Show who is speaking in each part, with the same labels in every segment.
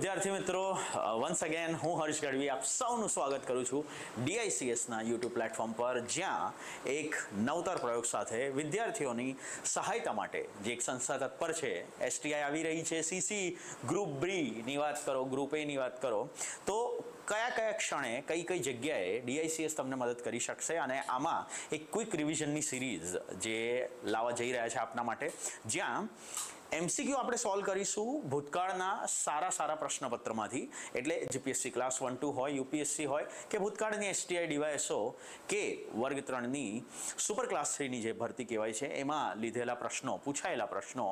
Speaker 1: વિદ્યાર્થી મિત્રો, once again હું હર્ષ ગઢવી આપ સૌનું સ્વાગત કરું છું ડીઆઈસીએસના યુટ્યુબ પ્લેટફોર્મ પર, જ્યાં એક નવતર પ્રયોગ સાથે વિદ્યાર્થીઓની સહાયતા માટે જે એક સંસ્થા તત્પર છે, એસટીઆઈ આવી રહી છે. સીસી ગ્રુપ બીની વાત કરો, ગ્રુપ એની વાત કરો, તો કયા કયા ક્ષણે કઈ કઈ જગ્યાએ ડીઆઈસીએસ તમને મદદ કરી શકશે, અને આમાં એક ક્વિક રિવિઝનની સિરીઝ જે લાવવા જઈ રહ્યા છે આપના માટે, જ્યાં એમસીક્યુ આપણે સોલ્વ કરીશું ભૂતકાળના સારા પ્રશ્નપત્રમાંથી. એટલે જીપીએસસી ક્લાસ 1-2 હોય, યુપીએસસી હોય, કે ભૂતકાળની એસટીઆઈ ડીવાયએસઓ કે વર્ગ 3ની સુપર ક્લાસ 3ની જે ભરતી કહેવાય છે, એમાં લીધેલા પ્રશ્નો, પૂછાયેલા પ્રશ્નો,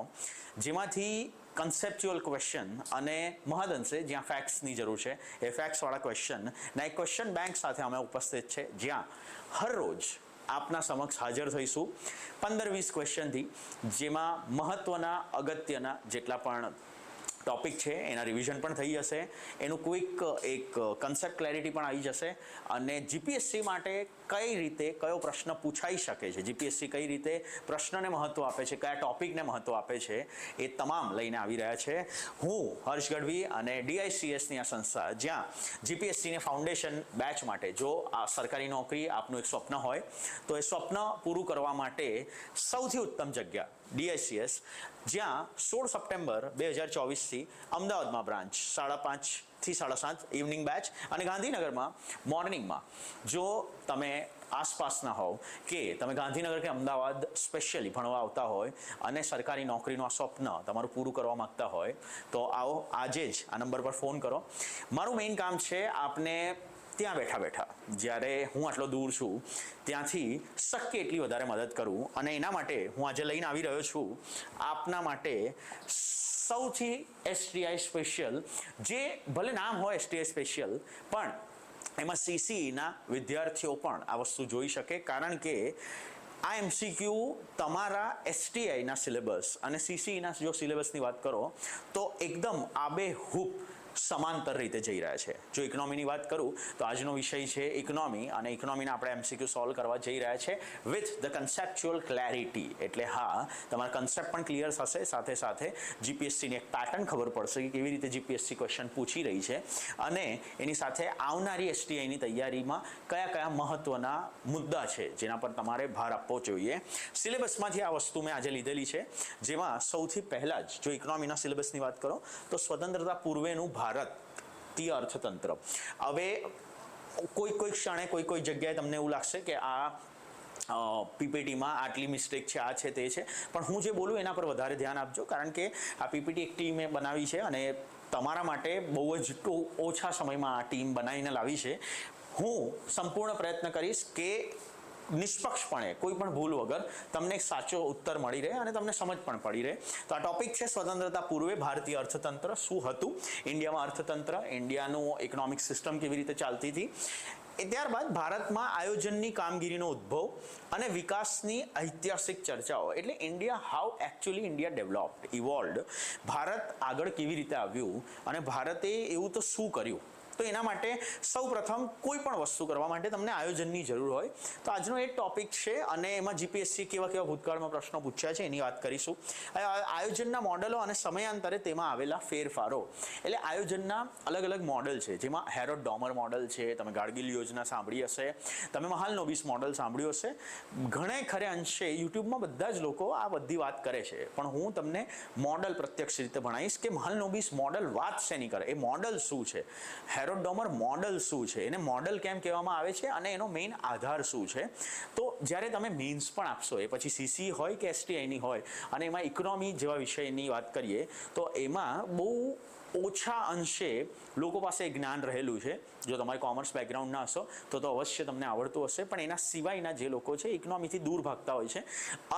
Speaker 1: જેમાંથી કન્સેપ્ચ્યુઅલ ક્વેશ્ચન અને મહદઅંશે જ્યાં ફેક્ટ્સની જરૂર છે એ ફેક્ટ્સવાળા ક્વેશ્ચનના એક ક્વેશ્ચન બેંક સાથે અમે ઉપસ્થિત છે, જ્યાં હરરોજ આપના સમક્ષ હાજર થઈશું 15-20 ક્વેશ્ચનથી, જેમાં મહત્વના અગત્યના જેટલા પણ ટોપિક છે એના રિવિઝન પણ થઈ જશે, એનું ક્વિક એક કન્સેપ્ટ ક્લેરિટી પણ આવી જશે, અને જીપીએસસી માટે કઈ રીતે કયો પ્રશ્ન પૂછાઈ શકે છે, જીપીએસસી કઈ રીતે પ્રશ્નને મહત્વ આપે છે, કયા ટોપિકને મહત્વ આપે છે, એ તમામ લઈને આવી રહ્યા છે. હું હર્ષ ગઢવી અને ડીઆઈસીએસની આ સંસ્થા, જ્યાં જીપીએસસીને ફાઉન્ડેશન બેચ માટે, જો આ સરકારી નોકરી આપનું એક સ્વપ્ન હોય તો એ સ્વપ્ન પૂરું કરવા માટે સૌથી ઉત્તમ જગ્યા ડીઆઈસીએસ, જ્યાં 16 સપ્ટેમ્બર 2024થી અમદાવાદમાં બ્રાન્ચ 5:30 થી 7:30 ઇવનિંગ બેચ, અને ગાંધીનગરમાં મોર્નિંગમાં. જો તમે આસપાસના હોવ કે તમે ગાંધીનગર કે અમદાવાદ સ્પેશિયલી ભણવા આવતા હોય અને સરકારી નોકરીનું આ સ્વપ્ન તમારું પૂરું કરવા માગતા હોય, તો આવો આજે જ આ નંબર પર ફોન કરો. મારું મેઇન કામ છે આપને ત્યાં બેઠા જ્યારે હું આટલો દૂર છું ત્યાંથી શક્ય એટલી વધારે મદદ કરું, અને એના માટે હું આજે લઈને આવી રહ્યો છું આપના માટે સૌથી એસટીઆઈ સ્પેશિયલ, જે ભલે નામ હોય એસટીઆઈ સ્પેશિયલ, પણ એમાં સીસીના વિદ્યાર્થીઓ પણ આ વસ્તુ જોઈ શકે, કારણ કે આ એમસીક્યુ તમારા એસટીઆઈના સિલેબસ અને સીસીના જો સિલેબસની વાત કરો તો એકદમ આબેહૂબ સમાંતર રીતે જઈ રહ્યા છે. જો ઇકોનોમીની વાત કરું તો આજનો વિષય છે ઇકોનોમી, અને ઇકોનોમીના આપણે એમસીક્યુ સોલ્વ કરવા જઈ રહ્યા છે વિથ ધ કન્સેપ્ચ્યુઅલ ક્લેરિટી. એટલે હા, તમારા કન્સેપ્ટ પણ ક્લિયર થશે, સાથે સાથે જીપીએસસીની એક પેટર્ન ખબર પડશે કે કેવી રીતે જીપીએસસી ક્વેશ્ચન પૂછી રહી છે, અને એની સાથે આવનારી એસટીઆઈની તૈયારીમાં કયા કયા મહત્વના મુદ્દા છે જેના પર તમારે ભાર આપવો જોઈએ. સિલેબસમાંથી આ વસ્તુ મેં આજે લીધેલી છે, જેમાં સૌથી પહેલાં જ જો ઇકોનોમીના સિલેબસની વાત કરો તો સ્વતંત્રતા પૂર્વેનું ભારતીય અર્થતંત્ર. હવે કોઈ ક્ષણે કોઈ જગ્યાએ તમને એવું લાગશે કે આ પીપીટીમાં આટલી મિસ્ટેક છે, આ છે, તે છે, પણ હું જે બોલું એના પર વધારે ધ્યાન આપજો, કારણ કે આ પીપીટી એક ટીમે બનાવી છે અને તમારા માટે બહુ જ ઓછા સમયમાં આ ટીમ બનાવીને લાવી છે. હું સંપૂર્ણ પ્રયત્ન કરીશ કે નિષ્પક્ષપણે કોઈ પણ ભૂલ વગર તમને એક સાચો ઉત્તર મળી રહે અને તમને સમજ પણ પડી રહે. તો આ ટોપિક છે સ્વતંત્રતા પૂર્વે ભારતીય અર્થતંત્ર શું હતું, ઇન્ડિયામાં અર્થતંત્ર, ઇન્ડિયાનું ઇકોનોમિક સિસ્ટમ કેવી રીતે ચાલતી હતી, એ ત્યારબાદ ભારતમાં આયોજનની કામગીરીનો ઉદ્ભવ અને વિકાસની ઐતિહાસિક ચર્ચાઓ. એટલે India, how actually India developed, evolved, Bharat આગળ કેવી રીતે આવ્યું અને ભારતે એવું તો શું કર્યું. તો એના માટે સૌ પ્રથમ કોઈ પણ વસ્તુ કરવા માટે તમને આયોજનની જરૂર હોય. તો આજનો એ ટોપિક છે, અને એમાં જીપીએસસી કેવા ભૂતકાળમાં પ્રશ્નો પૂછ્યા છે એની વાત કરીશું. આયોજનના મોડલો અને સમયાંતરે તેમાં આવેલા ફેરફારો. એટલે આયોજનના અલગ અલગ મોડલ છે, જેમાં હેરોલ્ડ ડોમર મોડલ છે, તમે ગાડગીલ યોજના સાંભળી હશે, તમે મહાલનોબિસ મોડલ સાંભળ્યું હશે. ઘણે ખરે અંશે યુટ્યુબમાં બધા જ લોકો આ બધી વાત કરે છે, પણ હું તમને મોડલ પ્રત્યક્ષ રીતે ભણાવીશ કે મહાલનોબિસ મોડલ વાત શેની કરે, એ મોડલ શું છે, હેરોલ્ડ ડોમર મોડલ શું છે, એને મોડલ કેમ કહેવામાં આવે છે, અને એનો મેઇન આધાર શું છે. તો જ્યારે તમે મેઇન્સ પણ આપશો, એ પછી સીસી હોય કે એસટીઆઈની હોય, અને એમાં ઇકોનોમી જેવા વિષયની વાત કરીએ તો એમાં બહુ ઓછા અંશે લોકો પાસે જ્ઞાન રહેલું છે. જો તમારે કોમર્સ બેકગ્રાઉન્ડ ના હશો તો અવશ્ય તમને આવડતું હશે, પણ એના સિવાયના જે લોકો છે ઇકોનોમીથી દૂર ભાગતા હોય છે.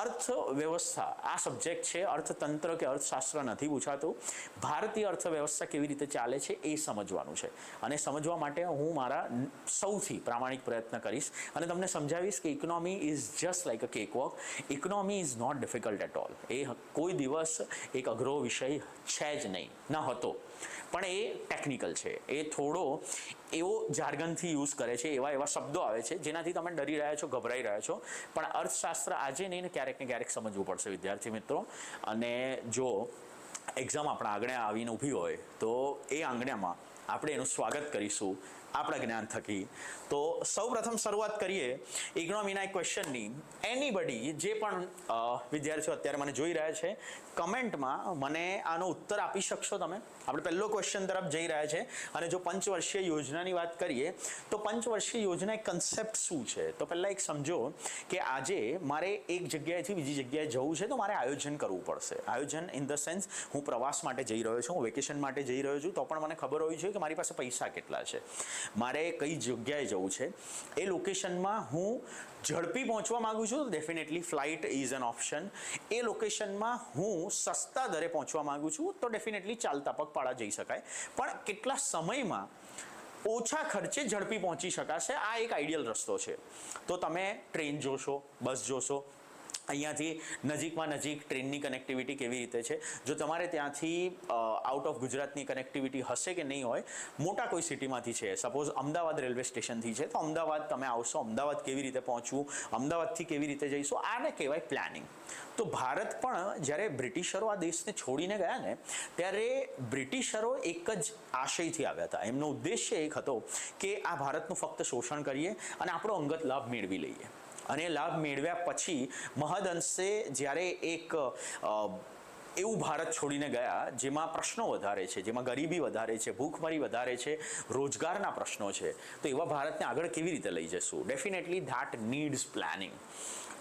Speaker 1: અર્થવ્યવસ્થા આ સબ્જેક્ટ છે, અર્થતંત્ર કે અર્થશાસ્ત્ર નથી પૂછાતું. ભારતીય અર્થવ્યવસ્થા કેવી રીતે ચાલે છે એ સમજવાનું છે, અને સમજવા માટે હું મારા સૌથી પ્રામાણિક પ્રયત્ન કરીશ અને તમને સમજાવીશ કે economy is just like a cake walk. Economy is not difficult at all. એ કોઈ દિવસ એક અઘરો વિષય છે જ નહીં, ન હતો, પણ એ ટેકનિકલ છે. એ થોડો એવો જાર્ગનથી યુઝ કરે છે, એવા શબ્દો આવે છે જેનાથી તમે ડરી રહ્યા છો, ગભરાઈ રહ્યા છો, પણ અર્થશાસ્ત્ર આજે નહીં ને ક્યારેક સમજવું પડશે વિદ્યાર્થી મિત્રો. અને જો એક્ઝામ આપણા આંગણે આવીને ઊભી હોય તો એ આંગણામાં આપણે એનું સ્વાગત કરીશું આપણા જ્ઞાન થકી. તો સૌપ્રથમ શરૂઆત કરીએ ઇકોનોમીના એક ક્વેશ્ચનની. એનીબડી જે પણ વિદ્યાર્થીઓ અત્યારે મને જોઈ રહ્યા છે, કમેન્ટમાં મને આનો ઉત્તર આપી શકશો તમે? આપણે પહેલો ક્વેશ્ચન તરફ જઈ રહ્યા છે. અને જો પંચવર્ષીય યોજનાની વાત કરીએ તો પંચવર્ષીય યોજના એક કન્સેપ્ટ શું છે? તો પહેલાં એક સમજો કે આજે મારે એક જગ્યાએથી બીજી જગ્યાએ જવું છે તો મારે આયોજન કરવું પડશે. આયોજન ઇન ધ સેન્સ હું પ્રવાસ માટે જઈ રહ્યો છું, હું વેકેશન માટે જઈ રહ્યો છું, તો પણ મને ખબર હોવી જોઈએ કે મારી પાસે પૈસા કેટલા છે, મારે કઈ જગ્યાએ જવું છે, એ લોકેશનમાં હું ઝડપી પહોંચવા માંગુ છું તો definitely flight is an option. એ લોકેશનમાં હું સસ્તા દરે પહોંચવા માંગુ છું તો ડેફિનેટલી ચાલતા પગપાળા જઈ શકાય. પણ કેટલા સમયમાં ઓછા ખર્ચે ઝડપી પહોંચી શકાશે, આ એક આઈડિયલ રસ્તો છે. તો તમે ટ્રેન જોશો, બસ જોશો. અહીંયાથી નજીકમાં નજીક ટ્રેનની કનેક્ટિવિટી કેવી રીતે છે. જો તમારે ત્યાંથી આઉટ ઓફ ગુજરાતની કનેક્ટિવિટી હશે કે નહીં હોય, મોટા કોઈ સિટીમાંથી છે, સપોઝ અમદાવાદ રેલવે સ્ટેશનથી છે, તો અમદાવાદ તમે આવશો, અમદાવાદ કેવી રીતે પહોંચવું, અમદાવાદથી કેવી રીતે જઈશું, આને કહેવાય પ્લાનિંગ. તો ભારત પણ જ્યારે બ્રિટિશરો આ દેશને છોડીને ગયા ને, ત્યારે બ્રિટિશરો એક જ આશયથી આવ્યા હતા. એમનો ઉદ્દેશ્ય એક હતો કે આ ભારતનું ફક્ત શોષણ કરીએ અને આપણો અંગત લાભ મેળવી લઈએ. અને લાભ મેળવ્યા પછી મહદઅંશે જ્યારે એક એવું ભારત છોડીને ગયા જેમાં પ્રશ્નો વધારે છે, જેમાં ગરીબી વધારે છે, ભૂખમરી વધારે છે, રોજગારના પ્રશ્નો છે, તો એવા ભારતને આગળ કેવી રીતે લઈ જશું? Definitely that needs planning.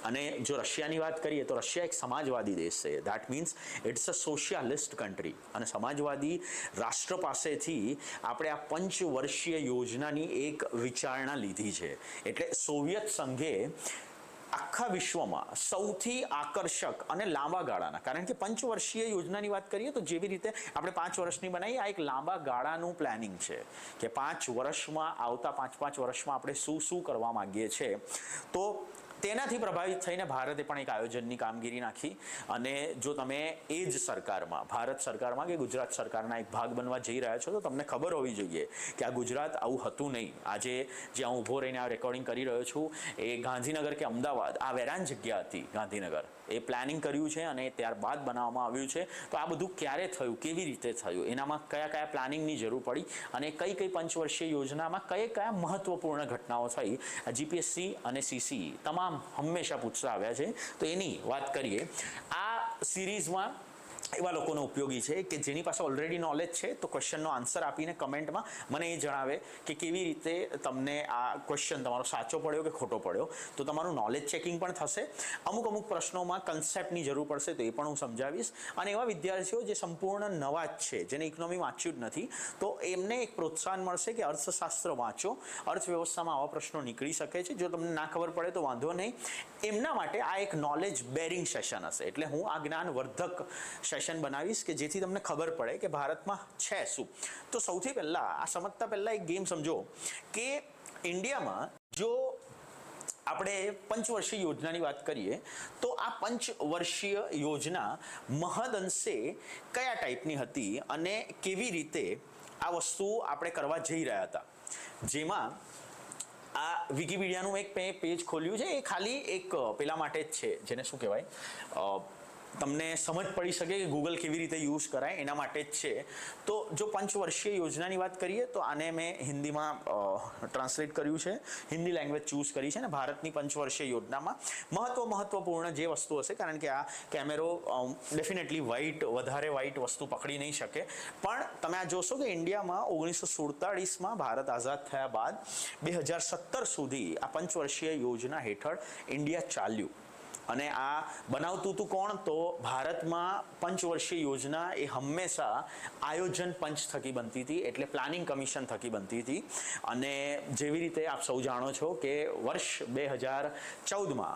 Speaker 1: અને જો રશિયાની વાત કરીએ તો રશિયા એક સમાજવાદી દેશ છે. That means it's a socialist country. અને સમાજવાદી રાષ્ટ્ર પાસેથી આપણે આ પંચવર્ષીય યોજનાની એક વિચારણા લીધી છે. એટલે સોવિયત સંઘે આખા વિશ્વમાં સૌથી આકર્ષક અને લાંબા ગાળાના, કારણ કે પંચવર્ષીય યોજનાની વાત કરીએ તો જેવી રીતે આપણે 5 વર્ષની બનાવી, આ એક લાંબા ગાળાનું પ્લાનિંગ છે કે 5 વર્ષમાં, આવતા 5 વર્ષમાં આપણે શું શું કરવા માંગીએ છીએ. તો તેનાથી પ્રભાવિત થઈને ભારતે પણ એક આયોજનની કામગીરી નાખી. અને જો તમે એ જ સરકારમાં, ભારત સરકારમાં કે ગુજરાત સરકારના એક ભાગ બનવા જઈ રહ્યા છો તો તમને ખબર હોવી જોઈએ કે આ ગુજરાત આવું હતું નહીં. આજે જ્યાં હું ઊભો રહીને આ રેકોર્ડિંગ કરી રહ્યો છું એ ગાંધીનગર કે અમદાવાદ આ વેરાન જગ્યા હતી. ગાંધીનગર એ પ્લાનિંગ કર્યું છે અને ત્યારબાદ બનાવવામાં આવ્યું છે. તો આ બધું ક્યારે થયું, કેવી રીતે થયું, એનામાં કયા કયા પ્લાનિંગની જરૂર પડી અને કઈ કઈ પંચવર્ષીય યોજનામાં કયા મહત્વપૂર્ણ ઘટનાઓ થઈ, જીપીએસસી અને સીસી તમામ હંમેશા પૂછતા આવ્યા છે. તો એની વાત કરીએ. આ સિરીઝમાં એવા લોકોનો ઉપયોગી છે કે જેની પાસે ઓલરેડી નોલેજ છે, તો ક્વેશ્ચનનો આન્સર આપીને કમેન્ટમાં મને એ જણાવે કે કેવી રીતે તમને આ ક્વેશ્ચન તમારો સાચો પડ્યો કે ખોટો પડ્યો. તો તમારું નોલેજ ચેકિંગ પણ થશે. અમુક પ્રશ્નોમાં કન્સેપ્ટની જરૂર પડશે તો એ પણ હું સમજાવીશ. અને એવા વિદ્યાર્થીઓ જે સંપૂર્ણ નવા જ છે, જેને ઇકોનોમી વાંચ્યું જ નથી, તો એમને એક પ્રોત્સાહન મળશે કે અર્થશાસ્ત્ર વાંચો, અર્થવ્યવસ્થામાં આવા પ્રશ્નો નીકળી શકે છે. જો તમને ના ખબર પડે તો વાંધો નહીં. એમના માટે આ એક નોલેજ બેરિંગ સેશન હશે. એટલે હું આ જ્ઞાનવર્ધક સેશન બનાવીશ કે જેથી તમને ખબર પડે કે ભારતમાં છે શું. તો સૌથી પહેલાં આ સમજતા પહેલાં એક ગેમ સમજો કે ઇન્ડિયામાં જો આપણે પંચવર્ષીય યોજનાની વાત કરીએ તો આ પંચવર્ષીય યોજના મહદઅંશે કયા ટાઈપની હતી અને કેવી રીતે આ વસ્તુ આપણે કરવા જઈ રહ્યા હતા. જેમાં આ વિકીપીડિયાનું એક પેજ ખોલ્યું છે, એ ખાલી એક પેલા માટે જ છે, જેને શું કહેવાય, તમને સમજ પડી શકે કે ગૂગલ કેવી રીતે યુઝ કરાય એના માટે જ છે. તો જો પંચવર્ષીય યોજનાની વાત કરીએ તો આને મેં હિન્દીમાં ટ્રાન્સલેટ કર્યું છે, હિન્દી લેંગ્વેજ ચૂઝ કરી છે. અને ભારતની પંચવર્ષીય યોજનામાં મહત્વપૂર્ણ જે વસ્તુ હશે, કારણ કે આ કેમેરો ડેફિનેટલી વધારે વ્હાઇટ વસ્તુ પકડી નહીં શકે, પણ તમે આ જોશો કે ઇન્ડિયામાં 1947માં ભારત આઝાદ થયા બાદ 2017 સુધી આ પંચવર્ષીય યોજના હેઠળ ઇન્ડિયા ચાલ્યું. અને આ બનાવતું હતું કોણ? તો ભારતમાં પંચવર્ષીય યોજના એ હંમેશા આયોજન પંચ થકી બનતી હતી, એટલે પ્લાનિંગ કમિશન થકી બનતી હતી. અને જેવી રીતે આપ સૌ જાણો છો કે વર્ષ 2014માં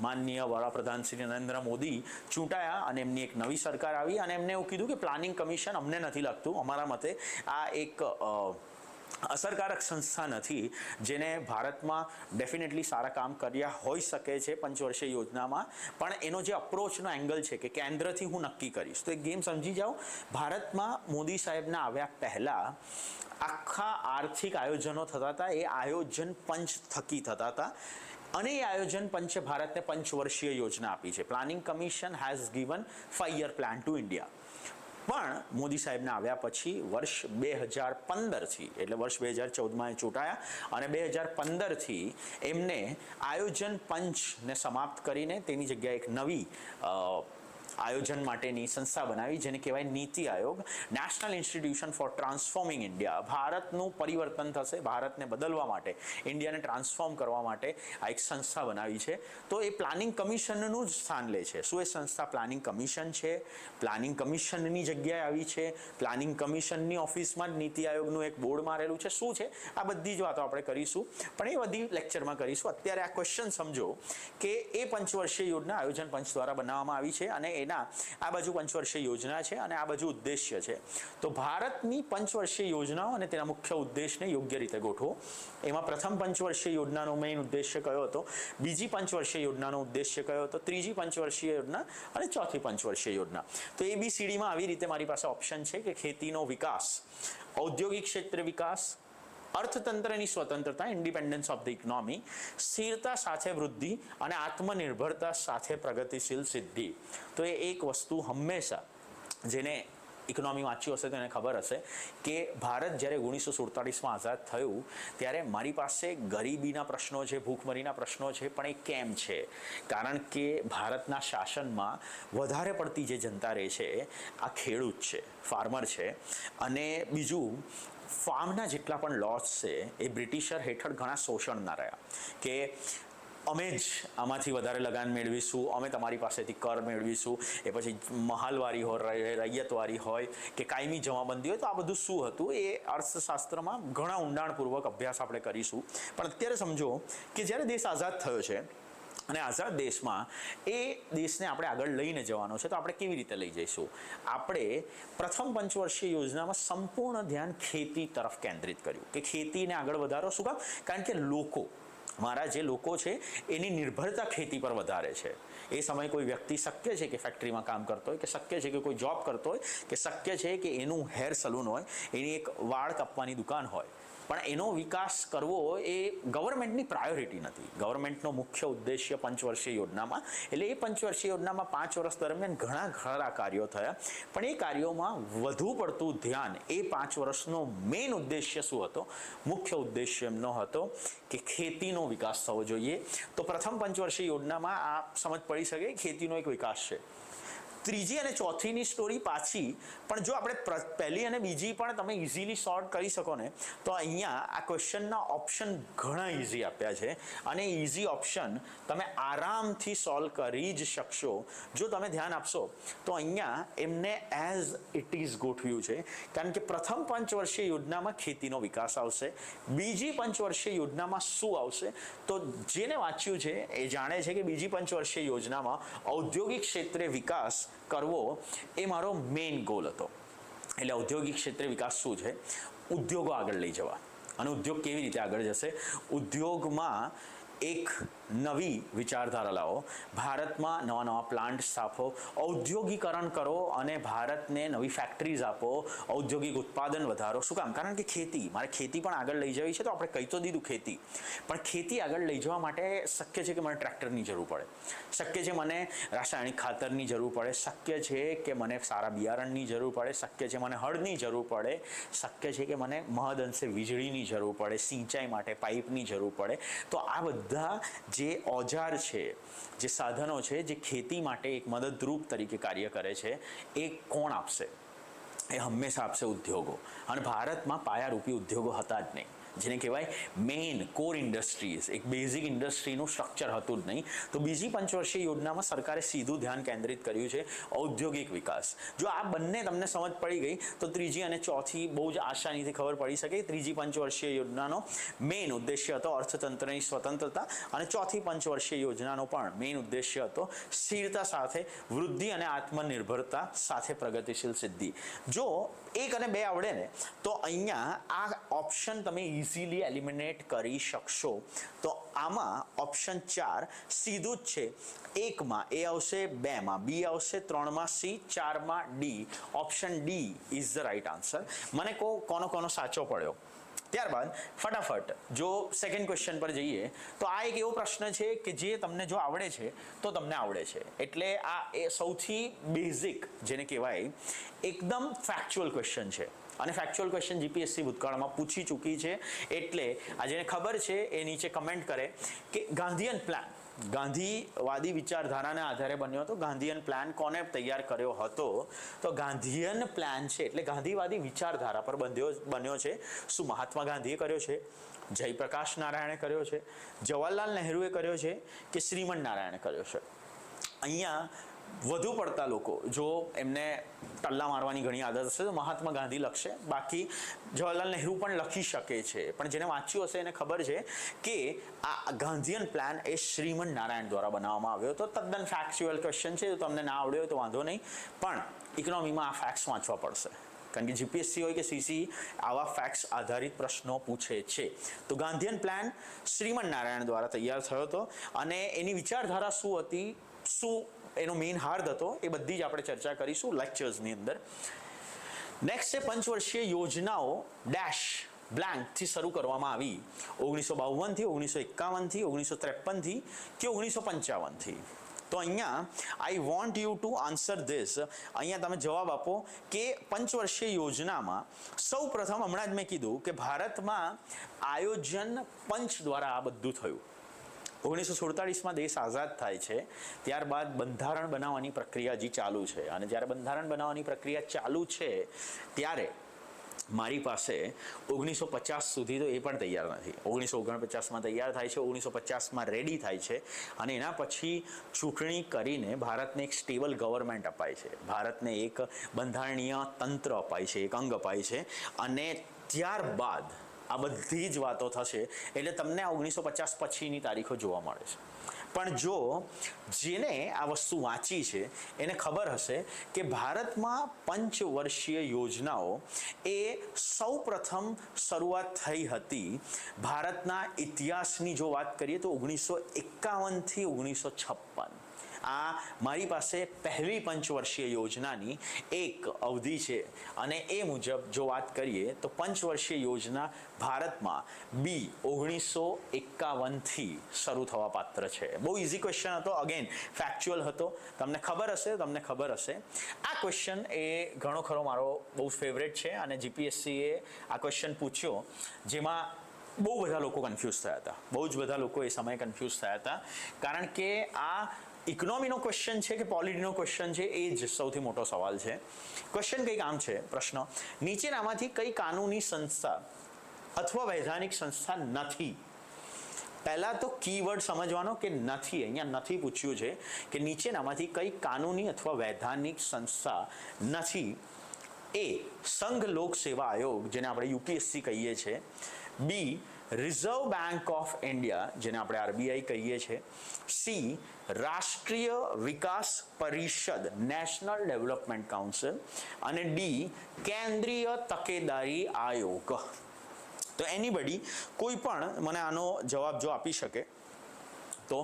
Speaker 1: માનનીય વડાપ્રધાન શ્રી નરેન્દ્ર મોદી ચૂંટાયા અને એમની એક નવી સરકાર આવી અને એમને એવું કીધું કે પ્લાનિંગ કમિશન અમને નથી લાગતું, અમારા મતે આ એક અસરકારક સંસ્થા નથી જેને ભારતમાં ડેફિનેટલી સારા કામ કર્યા હોઈ શકે છે પંચવર્ષીય યોજનામાં, પણ એનો જે અપ્રોચનો એંગલ છે કે કેન્દ્રથી હું નક્કી કરીશ. તો એક ગેમ સમજી જાઓ. ભારતમાં મોદી સાહેબના આવ્યા પહેલાં આખા આર્થિક આયોજનો થતા હતા, એ આયોજન પંચ થકી થતા હતા. અને એ આયોજન પંચે ભારતને પંચવર્ષીય યોજના આપી છે. Planning commission has given 5 year plan to India. પણ મોદી સાહેબને આવ્યા પછી વર્ષ 2015થી એટલે વર્ષ 2014માં એ ચૂંટાયા અને 2015થી એમને આયોજન પંચને સમાપ્ત કરીને તેની જગ્યાએ એક નવી આયોજન માટેની સંસ્થા બનાવી જેને કહેવાય NITI Aayog, national institution for transforming India. ભારતનું પરિવર્તન થશે, ભારતને બદલવા માટે, ઇન્ડિયાને ટ્રાન્સફોર્મ કરવા માટે આ એક સંસ્થા બનાવી છે. તો એ પ્લાનિંગ કમિશનનું જ સ્થાન લે છે. શું એ સંસ્થા પ્લાનિંગ કમિશન છે? પ્લાનિંગ કમિશનની જગ્યાએ આવી છે. પ્લાનિંગ કમિશનની ઓફિસમાં જ નીતિ આયોગનું એક બોર્ડ મારેલું છે. શું છે આ બધી જ વાતો આપણે કરીશું, પણ એ બધી લેક્ચરમાં કરીશું. અત્યારે આ ક્વેશ્ચન સમજો કે એ પંચવર્ષીય યોજના આયોજન પંચ દ્વારા બનાવવામાં આવી છે અને આ બાજુ પંચવર્ષીય યોજના છે અને આ બાજુ ઉદ્દેશ્ય છે. તો ભારતની પંચવર્ષીય યોજનાઓ અને તેના મુખ્ય ઉદ્દેશને યોગ્ય રીતે ગોઠવો. એમાં પ્રથમ પંચવર્ષીય યોજનાનો મેઇન ઉદ્દેશ્ય કયો હતો, બીજી પંચવર્ષીય યોજનાનો ઉદ્દેશ્ય કયો હતો, ત્રીજી પંચવર્ષીય યોજના અને ચોથી પંચવર્ષીય યોજના. તો ABCDમાં આવી રીતે મારી પાસે ઓપ્શન છે કે ખેતીનો વિકાસ, ઔદ્યોગિક ક્ષેત્રે વિકાસ, અર્થતંત્રની સ્વતંત્રતા, ઇન્ડિપેન્ડન્સ ઓફ ધ ઇકોનોમી, સ્થિરતા સાથે વૃદ્ધિ અને આત્મનિર્ભરતા સાથે પ્રગતિશીલ સિદ્ધિ. તો એ એક વસ્તુ હંમેશા જેને ઇકોનોમી વાંચ્યું હશે તો એને ખબર હશે કે ભારત જ્યારે 1947માં આઝાદ થયું ત્યારે મારી પાસે ગરીબીના પ્રશ્નો છે, ભૂખમરીના પ્રશ્નો છે, પણ એ કેમ છે? કારણ કે ભારતના શાસનમાં વધારે પડતી જે જનતા રહે છે આ ખેડૂત છે, ફાર્મર છે. અને બીજું, ફાર્મના જેટલા પણ લોસ છે એ બ્રિટિશર હેઠળ ઘણા શોષણના રહ્યા કે અમે જ આમાંથી વધારે લગાન મેળવીશું, અમે તમારી પાસેથી કર મેળવીશું. એ પછી મહાલવારી હોય, રૈયતવારી હોય કે કાયમી જમાબંધી હોય. તો આ બધું શું હતું એ અર્થશાસ્ત્રમાં ઘણા ઊંડાણપૂર્વક અભ્યાસ આપણે કરીશું. પણ અત્યારે સમજો કે જ્યારે દેશ આઝાદ થયો છે અને આઝાદ દેશમાં એ દેશને આપણે આગળ લઈને જવાનો છે, તો આપણે કેવી રીતે લઈ જઈશું? આપણે પ્રથમ પંચવર્ષીય યોજનામાં સંપૂર્ણ ધ્યાન ખેતી તરફ કેન્દ્રિત કર્યું કે ખેતીને આગળ વધારો. શું કામ? કારણ કે મારા જે લોકો છે એની નિર્ભરતા ખેતી પર વધારે છે. એ સમયે કોઈ વ્યક્તિ શક્ય છે કે ફેક્ટરીમાં કામ કરતો હોય, કે શક્ય છે કે કોઈ જોબ કરતો હોય, કે શક્ય છે કે એનું હેર સલૂન હોય, એની એક વાળ કાપવાની દુકાન હોય, પણ એનો વિકાસ કરવો એ ગવર્મેન્ટની પ્રાયોરિટી નથી. ગવર્મેન્ટનો મુખ્ય ઉદ્દેશ્ય પંચવર્ષીય યોજનામાં, એટલે એ પંચવર્ષીય યોજનામાં 5 વર્ષ દરમિયાન ઘણા ખરા કાર્યો થયા, પણ એ કાર્યોમાં વધુ પડતું ધ્યાન એ 5 વર્ષનો મેઇન ઉદ્દેશ્ય શું હતો? મુખ્ય ઉદ્દેશ્ય એમનો હતો કે ખેતીનો વિકાસ થવો જોઈએ. તો પ્રથમ પંચવર્ષીય યોજનામાં આ સમજ પડી શકે ખેતીનો એક વિકાસ છે. ત્રીજી અને ચોથીની સ્ટોરી પાછી, પણ જો આપણે પહેલી અને બીજી પણ તમે ઇઝીલી સોલ્વ કરી શકો ને, તો અહીંયા આ ક્વેશ્ચનના ઓપ્શન ઘણા ઇઝી આપ્યા છે અને ઇઝી ઓપ્શન તમે આરામથી સોલ્વ કરી જ શકશો જો તમે ધ્યાન આપશો. તો અહીંયા એમને એઝ ઇટ ઇઝ ગોઠવ્યું છે, કારણ કે પ્રથમ પંચવર્ષીય યોજનામાં ખેતીનો વિકાસ આવશે, બીજી પંચવર્ષીય યોજનામાં શું આવશે? તો જેને વાંચ્યું છે એ જાણે છે કે બીજી પંચવર્ષીય યોજનામાં ઔદ્યોગિક ક્ષેત્રે વિકાસ કરવો એ મારો મેઇન ગોલ હતો. એટલે ઔદ્યોગિક ક્ષેત્રે વિકાસ શું છે? ઉદ્યોગો આગળ લઈ જવા. અને ઉદ્યોગ કેવી રીતે આગળ જશે? ઉદ્યોગમાં એક નવી વિચારધારા લાવો, ભારતમાં નવા પ્લાન્ટ સ્થાપો, ઔદ્યોગિકરણ કરો અને ભારતને નવી ફેક્ટરીઝ આપો, ઔદ્યોગિક ઉત્પાદન વધારો. શું કામ? કારણ કે મારે ખેતી પણ આગળ લઈ જવી છે. તો આપણે કહી તો દીધું ખેતી, પણ ખેતી આગળ લઈ જવા માટે શક્ય છે કે મને ટ્રેક્ટરની જરૂર પડે, શક્ય છે મને રાસાયણિક ખાતરની જરૂર પડે, શક્ય છે કે મને સારા બિયારણની જરૂર પડે, શક્ય છે મને હળની જરૂર પડે, શક્ય છે કે મને મહદઅંશે વીજળીની જરૂર પડે, સિંચાઈ માટે પાઇપની જરૂર પડે. તો આ બધા જે ઓજાર છે, જે સાધનો છે, જે ખેતી માટે એક મદદરૂપ તરીકે કાર્ય કરે છે, એ કોણ આપશે? એ હંમેશા આપશે ઉદ્યોગો. અને ભારતમાં પાયારૂપી ઉદ્યોગો હતા જ નહીં, જેને કહેવાય મેઇન કોર ઇન્ડસ્ટ્રીઝ. એક બેઝિક ઇન્ડસ્ટ્રીનું સ્ટ્રક્ચર હતું જ નહીં. તો બીજી પંચવર્ષીય યોજનામાં સરકારે સીધું ધ્યાન કેન્દ્રિત કર્યું છે ઔદ્યોગિક વિકાસ. જો આ બંને તમને સમજ પડી ગઈ તો ત્રીજી અને ચોથી બહુ જ આસાનીથી ખબર પડી શકે. ત્રીજી પંચવર્ષીય યોજનાનો મેઇન ઉદ્દેશ્ય હતો અર્થતંત્રની સ્વતંત્રતા અને ચોથી પંચવર્ષીય યોજનાનો પણ મેઇન ઉદ્દેશ્ય હતો સ્થિરતા સાથે વૃદ્ધિ અને આત્મનિર્ભરતા સાથે પ્રગતિશીલ સિદ્ધિ. જો 1 અને 2 આવડે ને તો અહીંયા આ ઓપ્શન તમે ઇઝીલી એલિમિનેટ કરી શકશો. તો આમાં ઓપ્શન 4 સીધું જ છે. 1માં એ આવશે, 2માં બી આવશે, 3માં સી, 4માં D. Option D is the right answer. મને કોનો સાચો પડ્યો? ત્યારબાદ ફટાફટ જો સેકન્ડ ક્વેશ્ચન પર જઈએ તો આ એક એવો પ્રશ્ન છે કે જે તમને જો આવડે છે તો તમને આવડે છે, એટલે આ એ સૌથી બેઝિક જેને કહેવાય એકદમ ફેક્ચ્યુઅલ ક્વેશ્ચન છે. અને ફેક્ચ્યુઅલ ક્વેશ્ચન જીપીએસસી ભૂતકાળમાં પૂછી ચૂકી છે, એટલે આ જેને ખબર છે એ નીચે કમેન્ટ કરે કે ગાંધીયન પ્લાન, ગાંધીવાદી વિચારધારાના આધારે બન્યો હતો. ગાંધીયન પ્લાન કોને તૈયાર કર્યો હતો? તો ગાંધીયન પ્લાન છે એટલે ગાંધીવાદી વિચારધારા પર બન્યો છે. શું મહાત્મા ગાંધીએ કર્યો છે, જયપ્રકાશ નારાયણે કર્યો છે, જવાહરલાલ નહેરુએ કર્યો છે કે શ્રીમન નારાયણે કર્યો છે? અહીંયા વધુ પડતા લોકો જો એમને ટલ્લા મારવાની ઘણી આદત હશે તો મહાત્મા ગાંધી લખશે, બાકી જવાહરલાલ નહેરુ પણ લખી શકે છે. પણ જેને વાંચ્યું હશે એને ખબર છે કે આ ગાંધીયન પ્લાન એ શ્રીમન નારાયણ દ્વારા બનાવવામાં આવ્યો હતો. તદ્દન ફેક્ચ્યુઅલ ક્વેશ્ચન છે, તો તમને ના આવડ્યો હોય તો વાંધો નહીં, પણ ઇકોનોમીમાં આ ફેક્ટ્સ વાંચવા પડશે, કારણ કે જીપીએસસી હોય કે સીસી આવા ફેક્ટ્સ આધારિત પ્રશ્નો પૂછે છે. તો ગાંધીયન પ્લાન શ્રીમન નારાયણ દ્વારા તૈયાર થયો હતો, અને એની વિચારધારા શું હતી, શું એનો મેઇન હાર્દ હતો, એ બધી જ આપણે ચર્ચા કરીશું લેક્ચર્સની અંદર. નેક્સ્ટ છે પંચવર્ષીય યોજનાઓ ડેશ બ્લેન્કથી શરૂ કરવામાં આવી 1952થી, 1951થી, 1953થી કે 1955થી. તો અહીંયા I want you to answer this. અહીંયા તમે જવાબ આપો કે પંચવર્ષીય યોજનામાં સૌ પ્રથમ હમણાં જ મેં કીધું કે ભારતમાં આયોજન પંચ દ્વારા આ બધું થયું. 1947માં દેશ આઝાદ થાય છે, ત્યારબાદ બંધારણ બનાવવાની પ્રક્રિયા હજી ચાલુ છે, અને જ્યારે બંધારણ બનાવવાની પ્રક્રિયા ચાલુ છે ત્યારે મારી પાસે 1950 સુધી તો એ પણ તૈયાર નથી. 1949માં તૈયાર થાય છે, 1950માં રેડી થાય છે, અને એના પછી ચૂંટણી કરીને ભારતને એક સ્ટેબલ ગવર્મેન્ટ અપાય છે, ભારતને એક બંધારણીય તંત્ર અપાય છે, એક અંગ અપાય છે, અને ત્યારબાદ આ બધી જ વાતો થશે. એટલે તમને આ 1950 પછીની તારીખો જોવા મળે છે. પણ જો જેને આ વસ્તુ વાંચી છે એને ખબર હશે કે ભારતમાં પંચવર્ષીય યોજનાઓ એ સૌ પ્રથમ શરૂઆત થઈ હતી ભારતના ઇતિહાસની જો વાત કરીએ તો 1951થી 1956. આ મારી પાસે પહેલી પંચવર્ષીય યોજનાની એક અવધિ છે, અને એ મુજબ જો વાત કરીએ તો પંચવર્ષીય યોજના ભારતમાં બી 1951થી શરૂ થવા પાત્ર છે. બહુ ઇઝી ક્વેશ્ચન હતો, અગેન ફેક્ચ્યુઅલ હતો, તમને ખબર હશે. આ ક્વેશ્ચન એ ઘણો ખરો મારો બહુ ફેવરેટ છે, અને જીપીએસસીએ આ ક્વેશ્ચન પૂછ્યો જેમાં બહુ બધા લોકો કન્ફ્યુઝ થયા હતા, બહુ જ બધા લોકો એ સમયે કન્ફ્યુઝ થયા હતા, કારણ કે આ ઇકોનોમીનો ક્વેશ્ચન છે કે પોલિટીનો ક્વેશ્ચન છે એ જ સૌથી મોટો સવાલ છે. ક્વેશ્ચન કંઈક આમ છે, પ્રશ્ન નીચેનામાંથી કઈ કાનૂની સંસ્થા અથવા વૈધાનિક સંસ્થા નથી? પહેલા તો કીવર્ડ સમજવાનો કે નથી, અહીંયા નથી પૂછ્યું છે કે નીચેનામાંથી કઈ કાનૂની અથવા વૈધાનિક સંસ્થા નથી. એ સંઘ લોક સેવા આયોગ જેને આપણે યુપીએસસી કહીએ છીએ, બી રિઝર્વ બેંક ઓફ ઇન્ડિયા જેને આપણે આરબીઆઈ કહીએ છીએ, સી રાષ્ટ્રીય વિકાસ પરિષદ નેશનલ ડેવલપમેન્ટ કાઉન્સિલ, અને ડી કેન્દ્રીય તકેદારી આયોગ. તો એનીબડી કોઈ પણ મને આનો જવાબ જો આપી શકે તો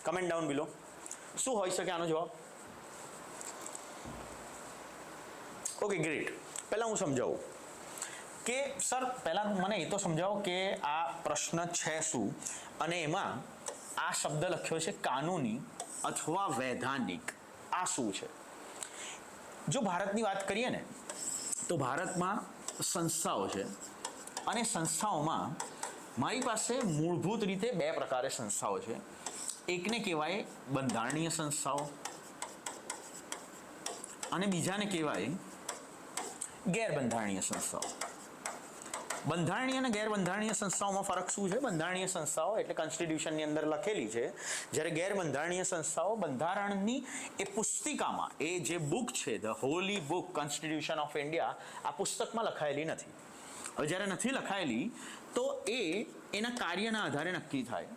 Speaker 1: કમેન્ટ ડાઉન બિલો. શું હોઈ શકે આનો જવાબ? Okay great. પહેલાં હું સમજાવું કે સર પહેલાં મને એ તો સમજાવો કે આ પ્રશ્ન છે શું, અને એમાં આ શબ્દ લખ્યો છે કાનૂની અથવા વૈધાનિક, આ શું છે? જો ભારતની વાત કરીએ ને તો ભારતમાં સંસ્થાઓ છે, અને સંસ્થાઓમાં મારી પાસે મૂળભૂત રીતે બે પ્રકારે સંસ્થાઓ છે. એકને કહેવાય બંધારણીય સંસ્થાઓ, અને બીજાને કહેવાય ગેરબંધારણીય સંસ્થાઓ. બંધારણીય અને ગેરબંધારણીય સંસ્થાઓમાં ફરક શું છે? બંધારણીય સંસ્થાઓ એટલે કોન્સ્ટિટ્યુશનની અંદર લખેલી છે, જ્યારે ગેરબંધારણીય સંસ્થાઓ બંધારણની એ પુસ્તિકામાં, એ જે બુક છે the Holi book constitution of India, આ પુસ્તકમાં લખાયેલી નથી. હવે જ્યારે નથી લખાયેલી તો એ એના કાર્યના આધારે નક્કી થાય,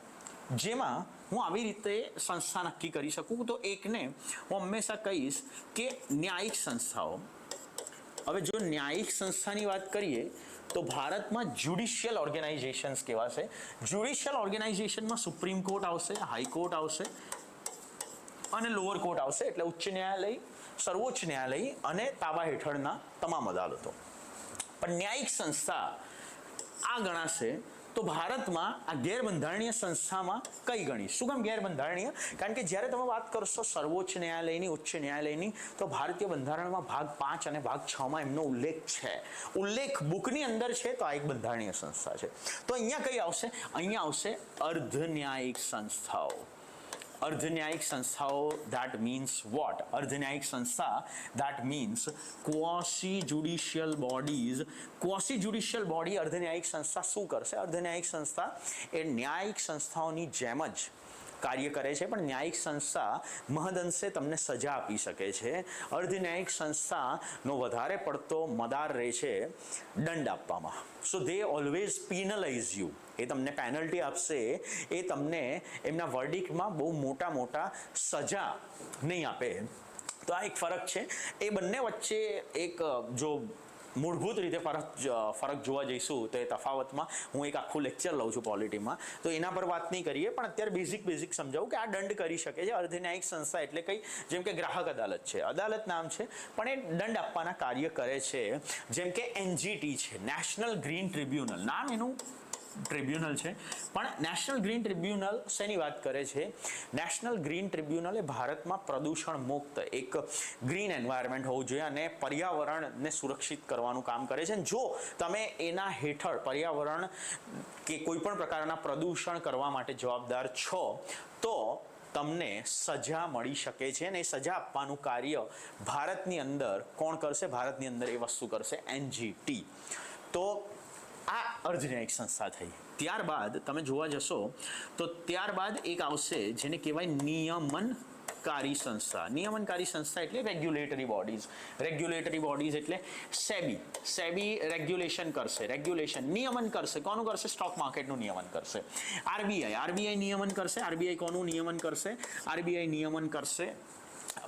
Speaker 1: જેમાં હું આવી રીતે સંસ્થા નક્કી કરી શકું. તો એકને હું હંમેશા કહીશ કે ન્યાયિક સંસ્થાઓ. હવે જો ન્યાયિક સંસ્થાની વાત કરીએ તો ભારતમાં જ્યુડિશિયલ ઓર્ગેનાઇઝેશન્સ કેવા છે? જ્યુડિશિયલ ઓર્ગેનાઇઝેશનમાં સુપ્રીમ કોર્ટ આવશે, હાઈકોર્ટ આવશે, અને લોઅર કોર્ટ આવશે, એટલે ઉચ્ચ ન્યાયાલય, સર્વોચ્ચ ન્યાયાલય અને તાબા હેઠળના તમામ અદાલતો. પણ ન્યાયિક સંસ્થા આ ગણાશે તો ભારતમાં આ ગેરબંધારણીય સંસ્થામાં કઈ ગણી? શું કામ ગેરબંધારણીય? કારણ કે જ્યારે તમે વાત કરશો સર્વોચ્ચ ન્યાયાલયની, ઉચ્ચ ન્યાયાલયની, તો ભારતીય બંધારણમાં ભાગ 5 અને ભાગ 6 એમનો ઉલ્લેખ છે. ઉલ્લેખ બુકની અંદર છે, તો આ એક બંધારણીય સંસ્થા છે. તો અહીંયા કઈ આવશે? અહીંયા આવશે અર્ધન્યાયિક સંસ્થાઓ. અર્ધન્યાયિક સંસ્થાઓ, that means what? અર્ધન્યાયિક સંસ્થા, that means quasi judicial bodies. quasi judicial body અર્ધન્યાયિક સંસ્થા શું કરશે? અર્ધન્યાયિક સંસ્થા એ ન્યાયિક સંસ્થાઓની જેમ જ કાર્ય કરે છે, પણ ન્યાયિક સંસ્થા મહદઅંશે તમને સજા આપી શકે છે. અર્ધન્યાયિક સંસ્થાનો વધારે પડતો મદાર રહે છે દંડ આપવામાં. સો દે ઓલવેઝ પેનલાઇઝ યુ. એ તમને પેનલ્ટી આપશે, એ તમને એમના વર્ડિક્ટમાં બહુ મોટા સજા નહીં આપે. તો આ એક ફરક છે. એ બંને વચ્ચે એક જો મૂળભૂત રીતે ફરક જોવા જઈશું તો એ તફાવતમાં હું એક આખું લેક્ચર લઉં છું પોલિટીમાં, તો એના પર વાત નહીં કરીએ, પણ અત્યારે બેઝિક સમજાવું કે આ દંડ કરી શકે છે. અર્ધન્યાયિક સંસ્થા એટલે કઈ? જેમ કે ગ્રાહક અદાલત છે, અદાલત નામ છે, પણ એ દંડ આપવાના કાર્ય કરે છે. જેમ કે એનજીટી છે, નેશનલ ગ્રીન ટ્રિબ્યુનલ, નામ એનું ટ્રિબ્યુનલ છે, પણ નેશનલ ગ્રીન ટ્રિબ્યુનલ શેની વાત કરે છે? નેશનલ ગ્રીન ટ્રિબ્યુનલ એ ભારતમાં પ્રદૂષણ મુક્ત એક ગ્રીન એન્વાયરમેન્ટ હોવું જોઈએ અને પર્યાવરણને સુરક્ષિત કરવાનું કામ કરે છે. જો તમે એના હેઠળ પર્યાવરણ કે કોઈ પણ પ્રકારના પ્રદૂષણ કરવા માટે જવાબદાર છો તો તમને સજા મળી શકે છે, અને એ સજા આપવાનું કાર્ય ભારતની અંદર કોણ કરશે? ભારતની અંદર એ વસ્તુ કરશે એનજીટી. તો આ અર્ધન્યાયિક સંસ્થા થઈ. ત્યારબાદ તમે જોવા જશો તો ત્યારબાદ એક આવશે જેને કહેવાય નિયમનકારી સંસ્થા. નિયમનકારી સંસ્થા એટલે રેગ્યુલેટરી બોડીઝ. રેગ્યુલેટરી બોડીઝ એટલે સેબી. સેબી રેગ્યુલેશન કરશે, નિયમન કરશે. કોનું કરશે? સ્ટોક માર્કેટનું નિયમન કરશે. આરબીઆઈ નિયમન કરશે. આરબીઆઈ કોનું નિયમન કરશે? આરબીઆઈ નિયમન કરશે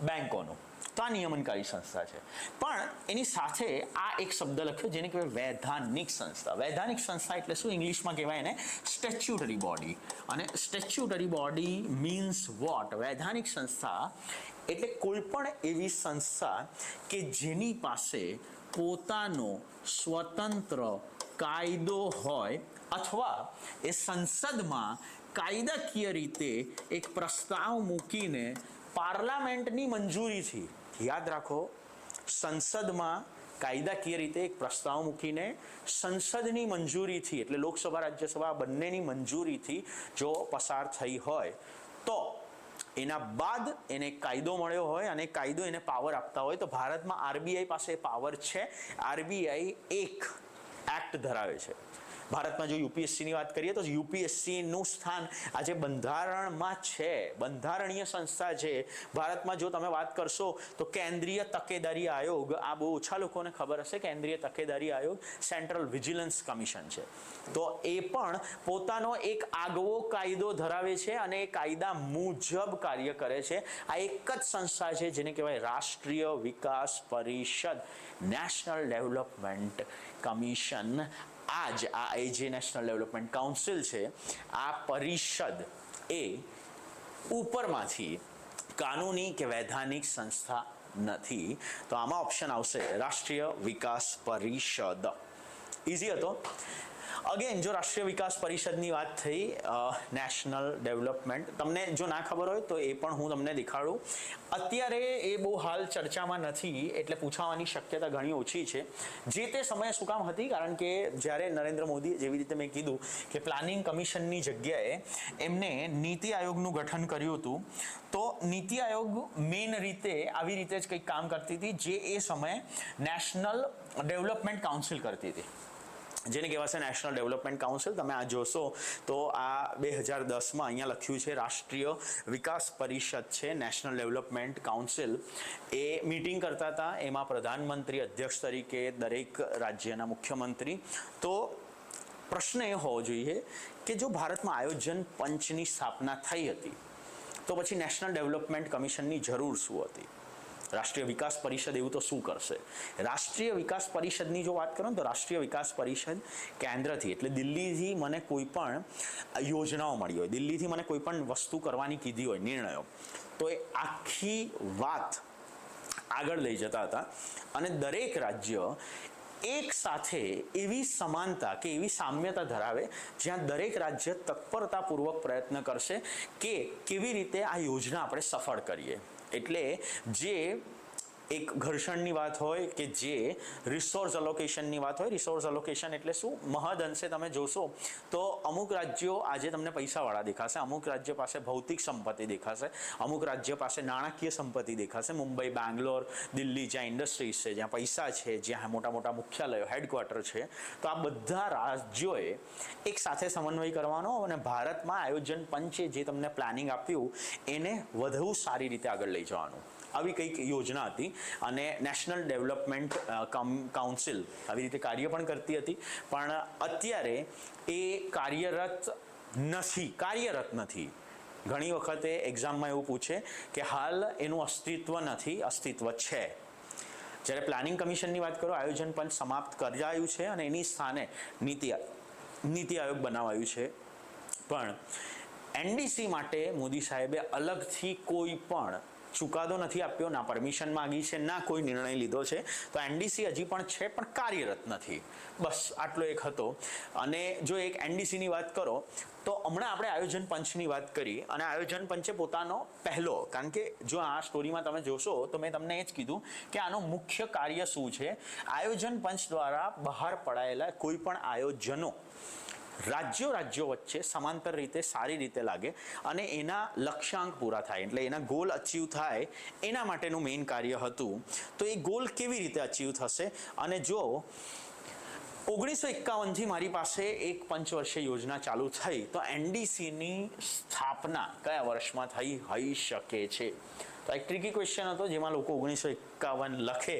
Speaker 1: બેંકોનું. તો આ નિયમનકારી સંસ્થા છે. પણ એની સાથે આ એક શબ્દ લખ્યો જેને કહેવાય વૈધાનિક સંસ્થા. વૈધાનિક સંસ્થા એટલે શું? ઇંગ્લિશમાં કહેવાય એને સ્ટેચ્યુટરી બોડી. અને સ્ટેચ્યુટરી બોડી મીન્સ વોટ? વૈધાનિક સંસ્થા એટલે કોઈ પણ એવી સંસ્થા કે જેની પાસે પોતાનો સ્વતંત્ર કાયદો હોય અથવા એ સંસદમાં કાયદાકીય રીતે એક પ્રસ્તાવ મૂકીને પાર્લામેન્ટની મંજૂરીથી, યાદ રાખો, સંસદમાં કાયદાકીય રીતે એક પ્રસ્તાવ મૂકીને સંસદની મંજૂરીથી એટલે લોકસભા રાજ્યસભા બંનેની મંજૂરીથી જો પસાર થઈ હોય તો એના બાદ એને કાયદો મળ્યો હોય અને કાયદો એને પાવર આપતા હોય, તો ભારતમાં આરબીઆઈ પાસે પાવર છે. આરબીઆઈ એક એક્ટ ધરાવે છે. ભારતમાં જો યુપીએસસીની વાત કરીએ તો યુપીએસસીનું સ્થાન આજે બંધારણમાં છે, બંધારણીય સંસ્થા છે. ભારતમાં જો તમે વાત કરશો તો કેન્દ્રીય તકેદારી આયોગ, આ બહુ ઓછા લોકોને ખબર હશે, કેન્દ્રીય તકેદારી આયોગ સેન્ટ્રલ વિજિલન્સ કમિશન છે. તો એ પણ પોતાનો એક આગવો કાયદો ધરાવે છે અને એ કાયદા મુજબ કાર્ય કરે છે. આ એક જ સંસ્થા છે જેને કહેવાય રાષ્ટ્રીય વિકાસ પરિષદ, નેશનલ ડેવલપમેન્ટ કમિશન. આ જે નેશનલ ડેવલપમેન્ટ કાઉન્સિલ છે, આ પરિષદ એ ઉપરમાંથી કાનૂની કે વૈધાનિક સંસ્થા નથી. તો આમાં ઓપ્શન આવશે રાષ્ટ્રીય વિકાસ પરિષદ. ઇઝી હતો. અગેન જો રાષ્ટ્રીય વિકાસ પરિષદની વાત થઈ, નેશનલ ડેવલપમેન્ટ, તમને જો ના ખબર હોય તો એ પણ હું તમને દેખાડું. અત્યારે એ બહુ હાલ ચર્ચામાં નથી એટલે પૂછાવાની શક્યતા ઘણી ઓછી છે. જે તે સમયે શું કામ હતી? કારણ કે જ્યારે નરેન્દ્ર મોદી, જેવી રીતે મેં કીધું કે પ્લાનિંગ કમિશનની જગ્યાએ એમને નીતિ આયોગનું ગઠન કર્યું હતું, તો નીતિ આયોગ મેઇન રીતે આવી રીતે જ કંઈક કામ કરતી હતી જે એ સમયે નેશનલ ડેવલપમેન્ટ કાઉન્સિલ કરતી હતી, જેને કહેવાશે નેશનલ ડેવલપમેન્ટ કાઉન્સિલ. તમે આ જોશો તો આ 2010માં અહીંયા લખ્યું છે રાષ્ટ્રીય વિકાસ પરિષદ છે, નેશનલ ડેવલપમેન્ટ કાઉન્સિલ. એ મીટિંગ કરતા હતા, એમાં પ્રધાનમંત્રી અધ્યક્ષ તરીકે, દરેક રાજ્યના મુખ્યમંત્રી. તો પ્રશ્ન એ હોવો જોઈએ કે જો ભારતમાં આયોજન પંચની સ્થાપના થઈ હતી તો પછી નેશનલ ડેવલપમેન્ટ કમિશનની જરૂર શું હતી? રાષ્ટ્રીય વિકાસ પરિષદ એવું તો શું કરશે? રાષ્ટ્રીય વિકાસ પરિષદની જો વાત કરો ને તો રાષ્ટ્રીય વિકાસ પરિષદ કેન્દ્રથી એટલે દિલ્હીથી મને કોઈ પણ યોજનાઓ મળી હોય, દિલ્હીથી મને કોઈ પણ વસ્તુ કરવાની કીધી હોય, નિર્ણયો, તો એ આખી વાત આગળ લઈ જતા હતા અને દરેક રાજ્ય એક સાથે એવી સમાનતા કે એવી સામ્યતા ધરાવે જ્યાં દરેક રાજ્ય તત્પરતાપૂર્વક પ્રયત્ન કરશે કે કેવી રીતે આ યોજના આપણે સફળ કરીએ. એટલે જે એક ઘર્ષણની વાત હોય કે જે રિસોર્સ અલોકેશનની વાત હોય. રિસોર્સ અલોકેશન એટલે શું? મહદ અંશે તમે જોશો તો અમુક રાજ્યો આજે તમને પૈસાવાળા દેખાશે, અમુક રાજ્ય પાસે ભૌતિક સંપત્તિ દેખાશે, અમુક રાજ્ય પાસે નાણાકીય સંપત્તિ દેખાશે. મુંબઈ, બેંગ્લોર, દિલ્હી જ્યાં ઇન્ડસ્ટ્રીઝ છે, જ્યાં પૈસા છે, જ્યાં મોટા મોટા મુખ્યાલયો, હેડક્વાર્ટર છે, તો આ બધા રાજ્યોએ એક સાથે સમન્વય કરવાનો અને ભારતમાં આયોજન પંચે જે તમને પ્લાનિંગ આપ્યું એને વધુ સારી રીતે આગળ લઈ જવાનું. આવી કંઈક યોજના હતી અને નેશનલ ડેવલપમેન્ટ કાઉન્સિલ આવી રીતે કાર્ય પણ કરતી હતી, પણ અત્યારે એ કાર્યરત નથી. ઘણી વખતે એક્ઝામમાં એવું પૂછે કે હાલ એનું અસ્તિત્વ નથી, અસ્તિત્વ છે. જ્યારે પ્લાનિંગ કમિશનની વાત કરો, આયોજન પંચ સમાપ્ત કરાયું છે અને એની સ્થાને નીતિ આયોગ બનાવાયું છે. પણ એનડીસી માટે મોદી સાહેબે અલગથી કોઈ પણ ચુકાદો નથી આપ્યો, ના પરમિશન માંગી છે, ના કોઈ નિર્ણય લીધો છે. તો એનડીસી હજી પણ છે, પણ કાર્યરત નથી. બસ આટલો એક હતો. અને જો એક એનડીસીની વાત કરો તો હમણાં આપણે આયોજન પંચની વાત કરી અને આયોજન પંચે પોતાનો પહેલો, કારણ કે જો આ સ્ટોરીમાં તમે જોશો તો મેં તમને એ જ કીધું કે આનો મુખ્ય કાર્ય શું છે. આયોજન પંચ દ્વારા બહાર પડાયેલા કોઈ પણ આયોજનો રાજ્યો વચ્ચે સમાંતર રીતે સારી રીતે લાગે અને એના લક્ષ્યાંક પૂરા થાય, એટલે એના ગોલ અચીવ થાય, એના માટેનું મેઇન કાર્ય હતું. તો એ ગોલ કેવી રીતે અચીવ થશે? અને જો 1951થી મારી પાસે એક પંચવર્ષીય યોજના ચાલુ થઈ, તો એનડીસીની સ્થાપના કયા વર્ષમાં થઈ હોઈ શકે છે? તો એક ટ્રિકી ક્વેશ્ચન હતો જેમાં લોકો 1951 લખે.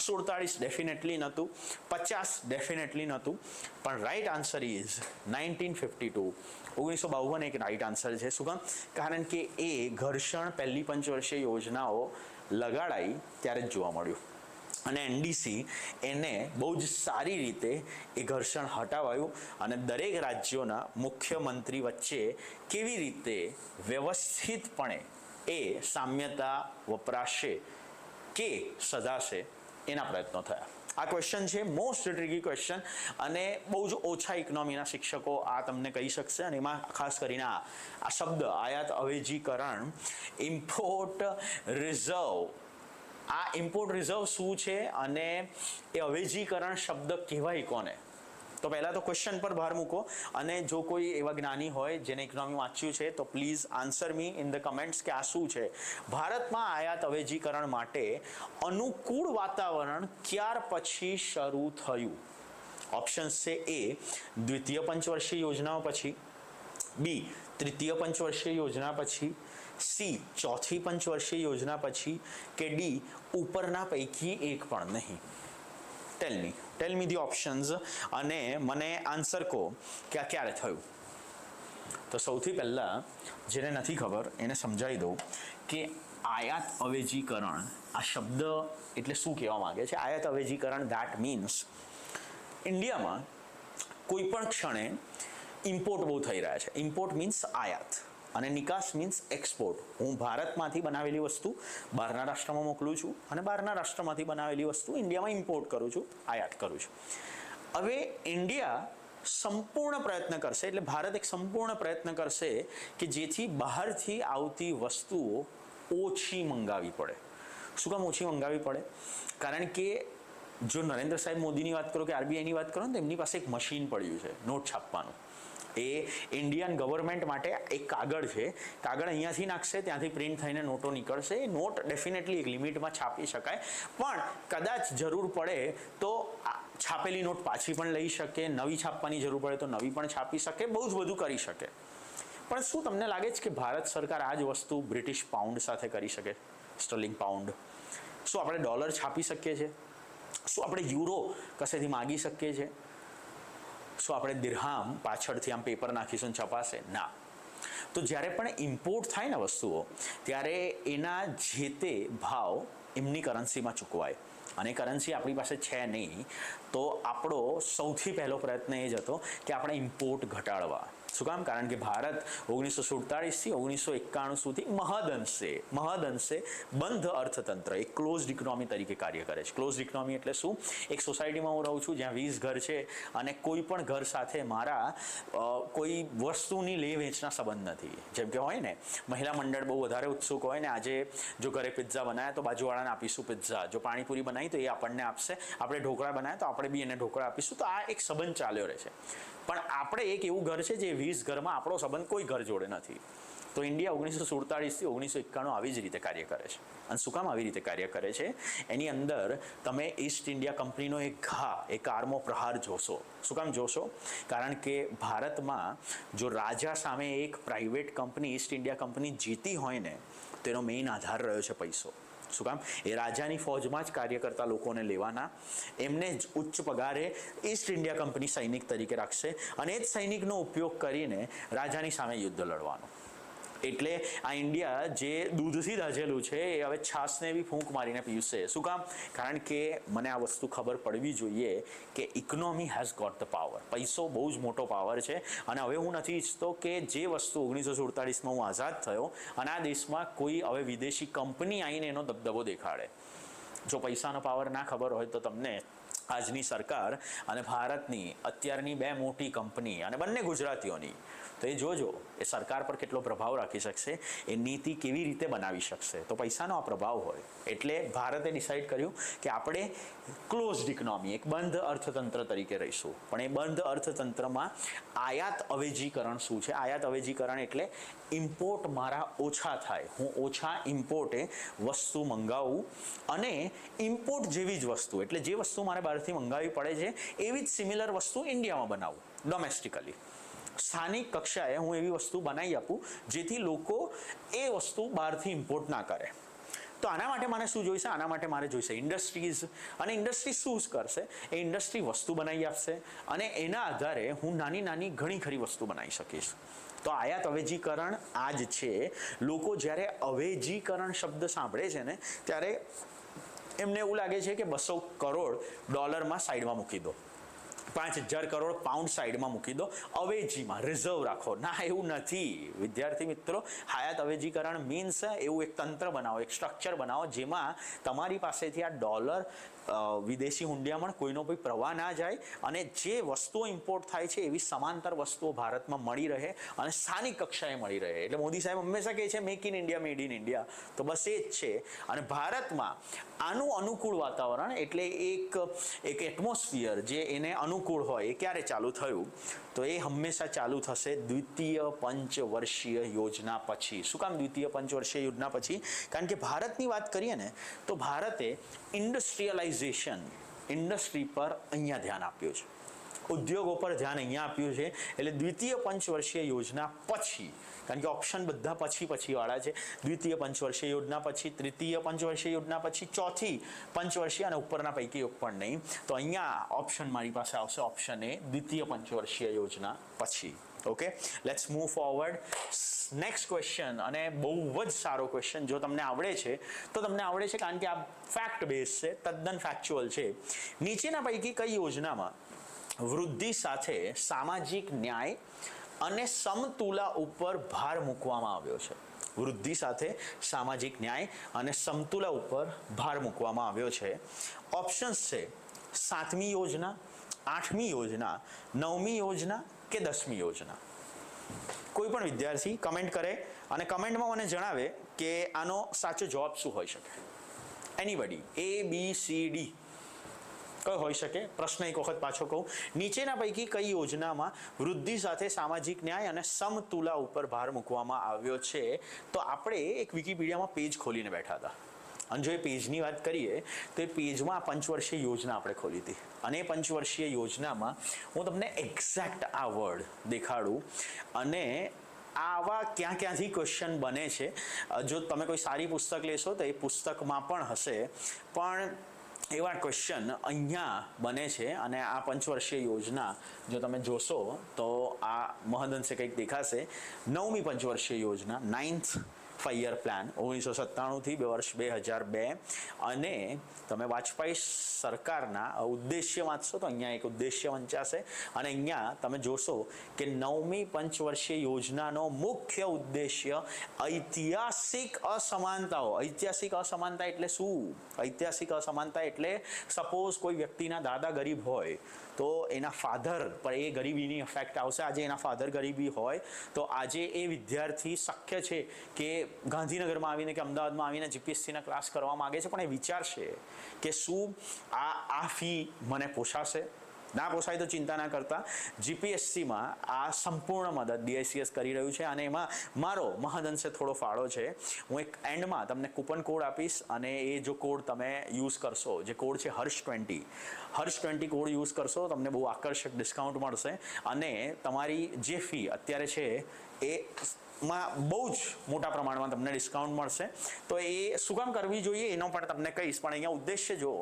Speaker 1: 47 ડેફિનેટલી નહોતું, 50 ડેફિનેટલી નહોતું, પણ રાઈટ આન્સર ઇઝ 1952. 1952 એક રાઈટ આન્સર છે. શું કામ? કારણ કે એ ઘર્ષણ પહેલી પંચવર્ષીય યોજનાઓ લગાડાઈ ત્યારે જ જોવા મળ્યું અને એનડીસી એને બહુ જ સારી રીતે એ ઘર્ષણ હટાવાયું અને દરેક રાજ્યોના મુખ્યમંત્રી વચ્ચે કેવી રીતે વ્યવસ્થિતપણે એ સામ્યતા વપરાશે કે સધાશે એના પ્રયત્નો થયા. આ ક્વેશ્ચન છે મોસ્ટ ટ્રિકી ક્વેશ્ચન અને બહુ જ ઓછા ઇકોનોમીના શિક્ષકો આ તમને કહી શકશે. અને એમાં ખાસ કરીને આ શબ્દ આયાત અવેજીકરણ, ઇમ્પોર્ટ રિઝર્વ, આ ઇમ્પોર્ટ રિઝર્વ શું છે અને એ અવેજીકરણ શબ્દ કહેવાય કોને? તો પહેલાં તો ક્વેશ્ચન પર ભાર મૂકો અને જો કોઈ એવા જ્ઞાની હોય જેને ઇકોનોમી વાંચ્યું છે તો please answer me in the comments કે આ શું છે. ભારતમાં આયાત અવેજીકરણ માટે અનુકૂળ વાતાવરણ ક્યાર પછી શરૂ થયું? ઓપ્શન્સ છે: એ દ્વિતીય પંચવર્ષીય યોજનાઓ પછી, બી તૃતીય પંચવર્ષીય યોજના પછી, સી ચોથી પંચવર્ષીય યોજના પછી, કે ડી ઉપરના પૈકી એક પણ નહીં. ટેલ મી ધી ઓપ્શન્સ અને મને આન્સર કહો કે આ ક્યારે થયું. તો સૌથી પહેલાં જેને નથી ખબર એને સમજાવી દઉં કે આયાત અવેજીકરણ આ શબ્દ એટલે શું કહેવા માંગે છે. આયાત અવેજીકરણ ધેટ મીન્સ ઇન્ડિયામાં કોઈ પણ ક્ષણે ઇમ્પોર્ટ બહુ થઈ રહ્યા છે. ઇમ્પોર્ટ મીન્સ આયાત અને નિકાસ મીન્સ એક્સપોર્ટ. હું ભારતમાંથી બનાવેલી વસ્તુ બહારના રાષ્ટ્રમાં મોકલું છું અને બહારના રાષ્ટ્રમાંથી બનાવેલી વસ્તુ ઇન્ડિયામાં ઇમ્પોર્ટ કરું છું, આયાત કરું છું. હવે ઇન્ડિયા સંપૂર્ણ પ્રયત્ન કરશે, એટલે ભારત એક સંપૂર્ણ પ્રયત્ન કરશે કે જેથી બહારથી આવતી વસ્તુઓ ઓછી મંગાવી પડે. શું કામ ઓછી મંગાવી પડે? કારણ કે જો નરેન્દ્ર સાહેબ મોદીની વાત કરો કે આરબીઆઈની વાત કરો ને તો એમની પાસે એક મશીન પડ્યું છે નોટ છાપવાનું. એ ઇન્ડિયન ગવર્મેન્ટ માટે એક કાગળ છે. કાગળ અહીંયાથી નાખશે, ત્યાંથી પ્રિન્ટ થઈને નોટો નીકળશે. એ નોટ ડેફિનેટલી એક લિમિટમાં છાપી શકાય, પણ કદાચ જરૂર પડે તો છાપેલી નોટ પાછી પણ લઈ શકે, નવી છાપવાની જરૂર પડે તો નવી પણ છાપી શકે, બહુ જ બધું કરી શકે. પણ શું તમને લાગે છે કે ભારત સરકાર આ જ વસ્તુ બ્રિટિશ પાઉન્ડ સાથે કરી શકે? Sterling pound. શું આપણે ડોલર છાપી શકીએ છીએ? શું આપણે યુરો કશેથી માગી શકીએ છીએ? શું આપણે દિરહામ પાછળથી આમ પેપર નાખીશું છપાશે? ના. તો જ્યારે પણ ઇમ્પોર્ટ થાય ને વસ્તુઓ ત્યારે એના જે તે ભાવ એમની કરન્સીમાં ચૂકવાય અને કરન્સી આપણી પાસે છે નહીં. તો આપણો સૌથી પહેલો પ્રયત્ન એ જ હતો કે આપણે ઇમ્પોર્ટ ઘટાડવા. શું કામ? કારણ કે ભારત 1947થી 1991 સુધી મહદઅંશે બંધ અર્થતંત્ર, એક ક્લોઝડ ઇકોનોમી તરીકે કાર્ય કરે છે. ક્લોઝડ ઇકોનોમી એટલે શું? એક સોસાયટીમાં હું રહું છું જ્યાં 20 ઘર છે અને કોઈ પણ ઘર સાથે મારા કોઈ વસ્તુની લે વેચના સંબંધ નથી. જેમ કે હોય ને, મહિલા મંડળ બહુ વધારે ઉત્સુક હોય ને, આજે જો ઘરે પિઝા બનાવ્યા તો બાજુવાળાને આપીશું પિઝા, જો પાણીપુરી બનાવી તો એ આપણને આપશે, આપણે ઢોકળા બનાવ્યા તો આપણે બી એને ઢોકળા આપીશું. તો આ એક સંબંધ ચાલ્યો રહે છે. પણ આપણે એક એવું ઘર છે જે 20 ઘરમાં આપણો સંબંધ કોઈ ઘર જોડે નથી. તો ઇન્ડિયા 1947થી 1991 આવી જ રીતે કાર્ય કરે છે. અને શું કામ આવી રીતે કાર્ય કરે છે? એની અંદર તમે ઈસ્ટ ઇન્ડિયા કંપનીનો એક આર્મો પ્રહાર જોશો. શું કામ જોશો? કારણ કે ભારતમાં જો રાજા સામે એક private company East India company જીતી હોય ને, તેનો મેઇન આધાર રહ્યો છે પૈસો. શું કામ? એ રાજાની ફોજમાં જ કાર્ય કરતા લોકોને લેવાના, એમને જ ઉચ્ચ પગારે ઈસ્ટ ઇન્ડિયા કંપની સૈનિક તરીકે રાખશે અને એ જ સૈનિકનો ઉપયોગ કરીને રાજાની સામે યુદ્ધ લડવાનું. એટલે આ ઇન્ડિયા જે દૂધથી દાઝેલું છે એ હવે છાસને બી ફૂંક મારીને પીવશે. શું કામ? કારણ કે મને આ વસ્તુ ખબર પડવી જોઈએ કે economy has got the power. પૈસો બહુ જ મોટો પાવર છે. અને હવે હું નથી ઈચ્છતો કે જે વસ્તુ 1947માં હું આઝાદ થયો અને આ દેશમાં કોઈ હવે વિદેશી કંપની આવીને એનો દબદબો દેખાડે. જો પૈસાનો પાવર ના ખબર હોય તો તમને આજની સરકાર અને ભારતની અત્યારની 2 મોટી કંપની અને બંને ગુજરાતીઓની, તો એ જોજો એ સરકાર પર કેટલો પ્રભાવ રાખી શકશે, એ નીતિ કેવી રીતે બનાવી શકશે. તો પૈસાનો આ પ્રભાવ હોય એટલે ભારતે ડિસાઇડ કર્યું કે આપણે ક્લોઝડ ઇકોનોમી, એક બંધ અર્થતંત્ર તરીકે રહીશું. પણ એ બંધ અર્થતંત્રમાં આયાત અવેજીકરણ શું છે? આયાત અવેજીકરણ એટલે ઇમ્પોર્ટ મારા ઓછા થાય, હું ઓછા ઇમ્પોર્ટે વસ્તુ મંગાવું અને ઇમ્પોર્ટ જેવી જ વસ્તુ, એટલે જે વસ્તુ મારે બહારથી મંગાવવી પડે છે એવી જ સિમિલર વસ્તુ ઇન્ડિયામાં બનાવું ડોમેસ્ટિકલી. સ્થાનિક કક્ષાએ હું એવી વસ્તુ બનાવી આપું જેથી લોકો એ વસ્તુ બહારથી ઇમ્પોર્ટ ના કરે. તો આના માટે મને શું જોઈશે? આના માટે મારે જોઈશે ઇન્ડસ્ટ્રીઝ. અને ઇન્ડસ્ટ્રી શું કરશે? એ ઇન્ડસ્ટ્રી વસ્તુ બનાવી આપશે અને એના આધારે હું નાની નાની ઘણી ખરી વસ્તુ બનાવી શકીશ. તો આયાત અવેજીકરણ આ જ છે. લોકો જ્યારે અવેજીકરણ શબ્દ સાંભળે છે ને ત્યારે એમને એવું લાગે છે કે 200 કરોડ ડોલરમાં સાઈડમાં મૂકી દો, 5000 કરોડ પાઉન્ડ સાઈડમાં મૂકી દો, અવેજીમાં રિઝર્વ રાખો. ના, એવું નથી વિદ્યાર્થી મિત્રો. આયાત અવેજીકરણ મીન્સ એવું એક તંત્ર બનાવો, એક સ્ટ્રક્ચર બનાવો જેમાં તમારી પાસેથી આ ડોલર વિદેશી હુંડિયામણ કોઈનો કોઈ પ્રવાહ ના જાય અને જે વસ્તુઓ ઇમ્પોર્ટ થાય છે એવી સમાંતર વસ્તુઓ ભારતમાં મળી રહે અને સ્થાનિક કક્ષાએ મળી રહે. એટલે મોદી સાહેબ હંમેશા કહે છે make in India, made in India. તો બસ એ જ છે. અને ભારતમાં આનું અનુકૂળ વાતાવરણ એટલે એક એટમોસ્ફિયર જે એને અનુકૂળ હોય એ ક્યારે ચાલુ થયું? તો એ હંમેશા ચાલુ થશે દ્વિતીય પંચવર્ષીય યોજના પછી. શું કામ દ્વિતીય પંચવર્ષીય યોજના પછી? કારણ કે ભારતની વાત કરીએ ને તો ભારતે ઇન્ડસ્ટ્રીયલાઇઝેશન, ઇન્ડસ્ટ્રી પર અહીંયા ધ્યાન આપ્યું છે, ઉદ્યોગો પર ધ્યાન અહીંયા આપ્યું છે. એટલે દ્વિતીય પંચવર્ષીય યોજના પછી, કારણ કે ઓપ્શન બધા પછી વાળા છે, દ્વિતીય પંચવર્ષીય યોજના પછી, તૃતીય પંચવર્ષીય યોજના પછી, ચોથી પંચવર્ષીય અને ઉપરના પૈકી એક પણ નહીં. તો અહીંયા ઓપ્શન મારી પાસે આવશે ઓપ્શન એ, દ્વિતીય પંચવર્ષીય યોજના પછી. Okay, let's move forward. Next question, અને બહુ જ સારો ક્વેશ્ચન. જો તમને આવડે છે તો તમને આવડે છે કારણ કે આ ફેક્ટ બેઝ છે, તદ્દન ફેક્ચ્યુઅલ છે. નીચેના પૈકી કઈ યોજનામાં વૃદ્ધિ સાથે સામાજિક ન્યાય અને સમતુલા ઉપર ભાર મૂકવામાં આવ્યો છે? વૃદ્ધિ સાથે સામાજિક ન્યાય અને સમતુલા ઉપર ભાર મૂકવામાં આવ્યો છે. ઓપ્શન્સ છે 7મી યોજના, 8મી યોજના, 9મી યોજના કે 10મી યોજના. કોઈ પણ વિદ્યાર્થી કમેન્ટ કરે અને કમેન્ટમાં મને જણાવે કે આનો સાચો જવાબ શું હોઈ શકે. એનીબડી, ABCD કઈ હોઈ શકે? પ્રશ્ન એક વખત પાછો કહું, નીચેના પૈકી કઈ યોજનામાં વૃદ્ધિ સાથે સામાજિક ન્યાય અને સમતુલા ઉપર ભાર મૂકવામાં આવ્યો છે? તો આપણે એક વિકિપીડિયામાં પેજ ખોલીને બેઠા હતા અને જો એ પેજની વાત કરીએ તો એ પેજમાં પંચવર્ષીય યોજના આપણે ખોલી હતી અને એ પંચવર્ષીય યોજનામાં હું તમને એક્ઝેક્ટ આ વર્ડ દેખાડું અને આવા ક્યાંથી ક્વેશ્ચન બને છે. જો તમે કોઈ સારી પુસ્તક લેશો તો એ પુસ્તકમાં પણ હશે, પણ એવા ક્વેશ્ચન અહીંયા બને છે. અને આ પંચવર્ષીય યોજના જો તમે જોશો તો આ મહદઅંશે કંઈક દેખાશે. 9મી પંચવર્ષીય યોજના, 9th 5 યર પ્લાન 1997થી વર્ષ 2002 અને તમે વાજપેયી સરકારના ઉદ્દેશ્ય વાંચશો તો અહીંયા એક ઉદ્દેશ્ય વંચાશે અને અહીંયા તમે જોશો કે 9મી પંચવર્ષીય યોજનાનો મુખ્ય ઉદ્દેશ્ય ઐતિહાસિક અસમાનતાઓ. ઐતિહાસિક અસમાનતા એટલે શું? ઐતિહાસિક અસમાનતા એટલે સપોઝ કોઈ વ્યક્તિના દાદા ગરીબ હોય તો એના ફાધર પર એ ગરીબીની ઇફેક્ટ આવશે. આજે એના ફાધર ગરીબી હોય તો આજે એ વિદ્યાર્થી શક્ય છે કે ગાંધીનગરમાં આવીને કે અમદાવાદમાં આવીને જીપીએસસીના ક્લાસ કરવા માગે છે, પણ એ વિચારશે કે શું આ ફી મને પોસાશે? ના પોસાય તો ચિંતા ના કરતા, જીપીએસસીમાં આ સંપૂર્ણ મદદ ડીઆઈસીએસ કરી રહ્યું છે અને એમાં મારો મહદઅંશે થોડો ફાળો છે. હું એક એન્ડમાં તમને કૂપન કોડ આપીશ અને એ જો કોડ તમે યુઝ કરશો, જે કોડ છે હર્ષ20 કોડ યુઝ કરશો તમને બહુ આકર્ષક ડિસ્કાઉન્ટ મળશે અને તમારી જે ફી અત્યારે છે એ માં બહુ જ મોટા પ્રમાણમાં તમને ડિસ્કાઉન્ટ મળશે. તો એ શું કામ કરવી જોઈએ એનો પણ તમને કહીશ, પણ અહીંયા ઉદ્દેશ્ય જો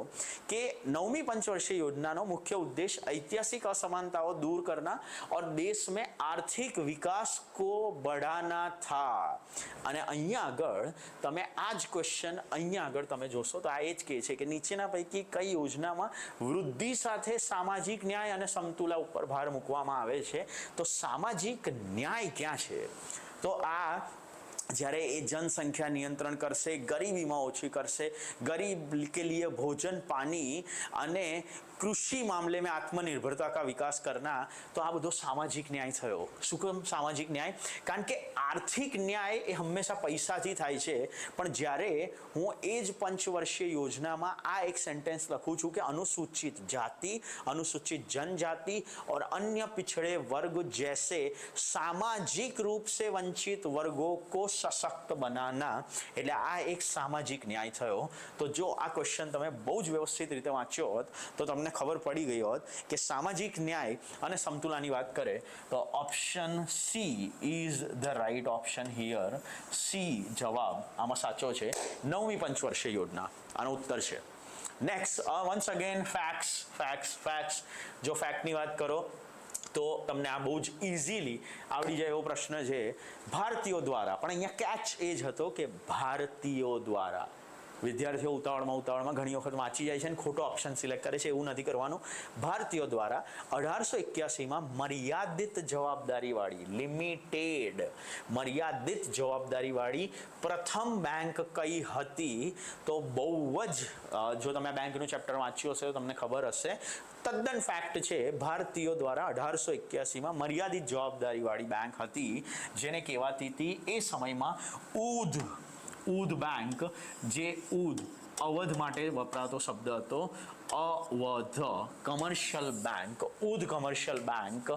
Speaker 1: કે 9મી પંચવર્ષીય યોજનાનો મુખ્ય ઉદ્દેશ ऐतिहासिक असमानताओं दूर करना और देश में आर्थिक विकास को बढ़ाना था. અને અહીંયા આગળ તમે આ જ ક્વેશ્ચન અહીંયા આગળ તમે જોશો તો આ એ જ કહે છે કે નીચેના પૈકી કઈ યોજનામાં વૃદ્ધિ સાથે સામાજિક ન્યાય અને સમતુલા ઉપર ભાર મૂકવામાં આવે છે? તો સામાજિક ન્યાય ક્યાં છે? તો આ જ્યારે એ जनसंख्या नियंत्रण करશે, गरीबीમાં ઓછી કરશે, गरीब के लिए भोजन पानी અને कृषि मामले में आत्मनिर्भरता का विकास करना, तो આ બધો સામાજિક ન્યાય થયો. શું કેમ સામાજિક ન્યાય? કારણ કે આર્થિક ન્યાય એ હંમેશા પૈસાથી થાય છે, પણ જ્યારે હું એ જ પંચવર્ષીય યોજનામાં આ એક સેન્ટેન્સ લખું છું કે अनुसूचित जाति, अनुसूचित जनजाति और अन्य पिछड़े वर्ग जैसे सामाजिक रूप से वंचित वर्गों को सशक्त बनाना, એટલે આ એક સામાજિક ન્યાય થયો. તો જો આ ક્વેશ્ચન તમે બહુ જ વ્યવસ્થિત રીતે વાંચ્યો હોત તો તમને ખબર પડી ગઈ હોત કે સામાજિક ન્યાય અને સમતુલાની વાત કરે તો option C is the right option here. C જવાબ આમાં સાચો છે. 9મી પંચવર્ષીય યોજના આનો ઉત્તર છે. Next once again facts. જો ફેક્ટની વાત કરો તો તમને આ બહુ જ ઇઝીલી આવડી જાય એવો પ્રશ્ન છે. ભારતીયો દ્વારા, પણ અહીંયા કેચ એ જ હતો કે ભારતીયો દ્વારા. વિદ્યાર્થીઓ ઉતાવળમાં ઘણી વખત વાંચી જાય છે અને ખોટો ઓપ્શન સિલેક્ટ કરે છે. એવું નથી કરવાનું. ભારતીયો દ્વારા 1881માં મર્યાદિત જવાબદારીવાળી પ્રથમ બેંક કઈ હતી? તો બહુ જ જો તમે બેંકનું ચેપ્ટર વાંચ્યું હશે તો તમને ખબર હશે. તદ્દન ફેક્ટ છે. ભારતીયો દ્વારા 1881માં મર્યાદિત જવાબદારીવાળી બેંક હતી જેને કહેવાતી હતી એ સમયમાં ऊद बैंक, જે અવધ માટે વપરાતો શબ્દ હતો. Awadh commercial bank, Oudh commercial bank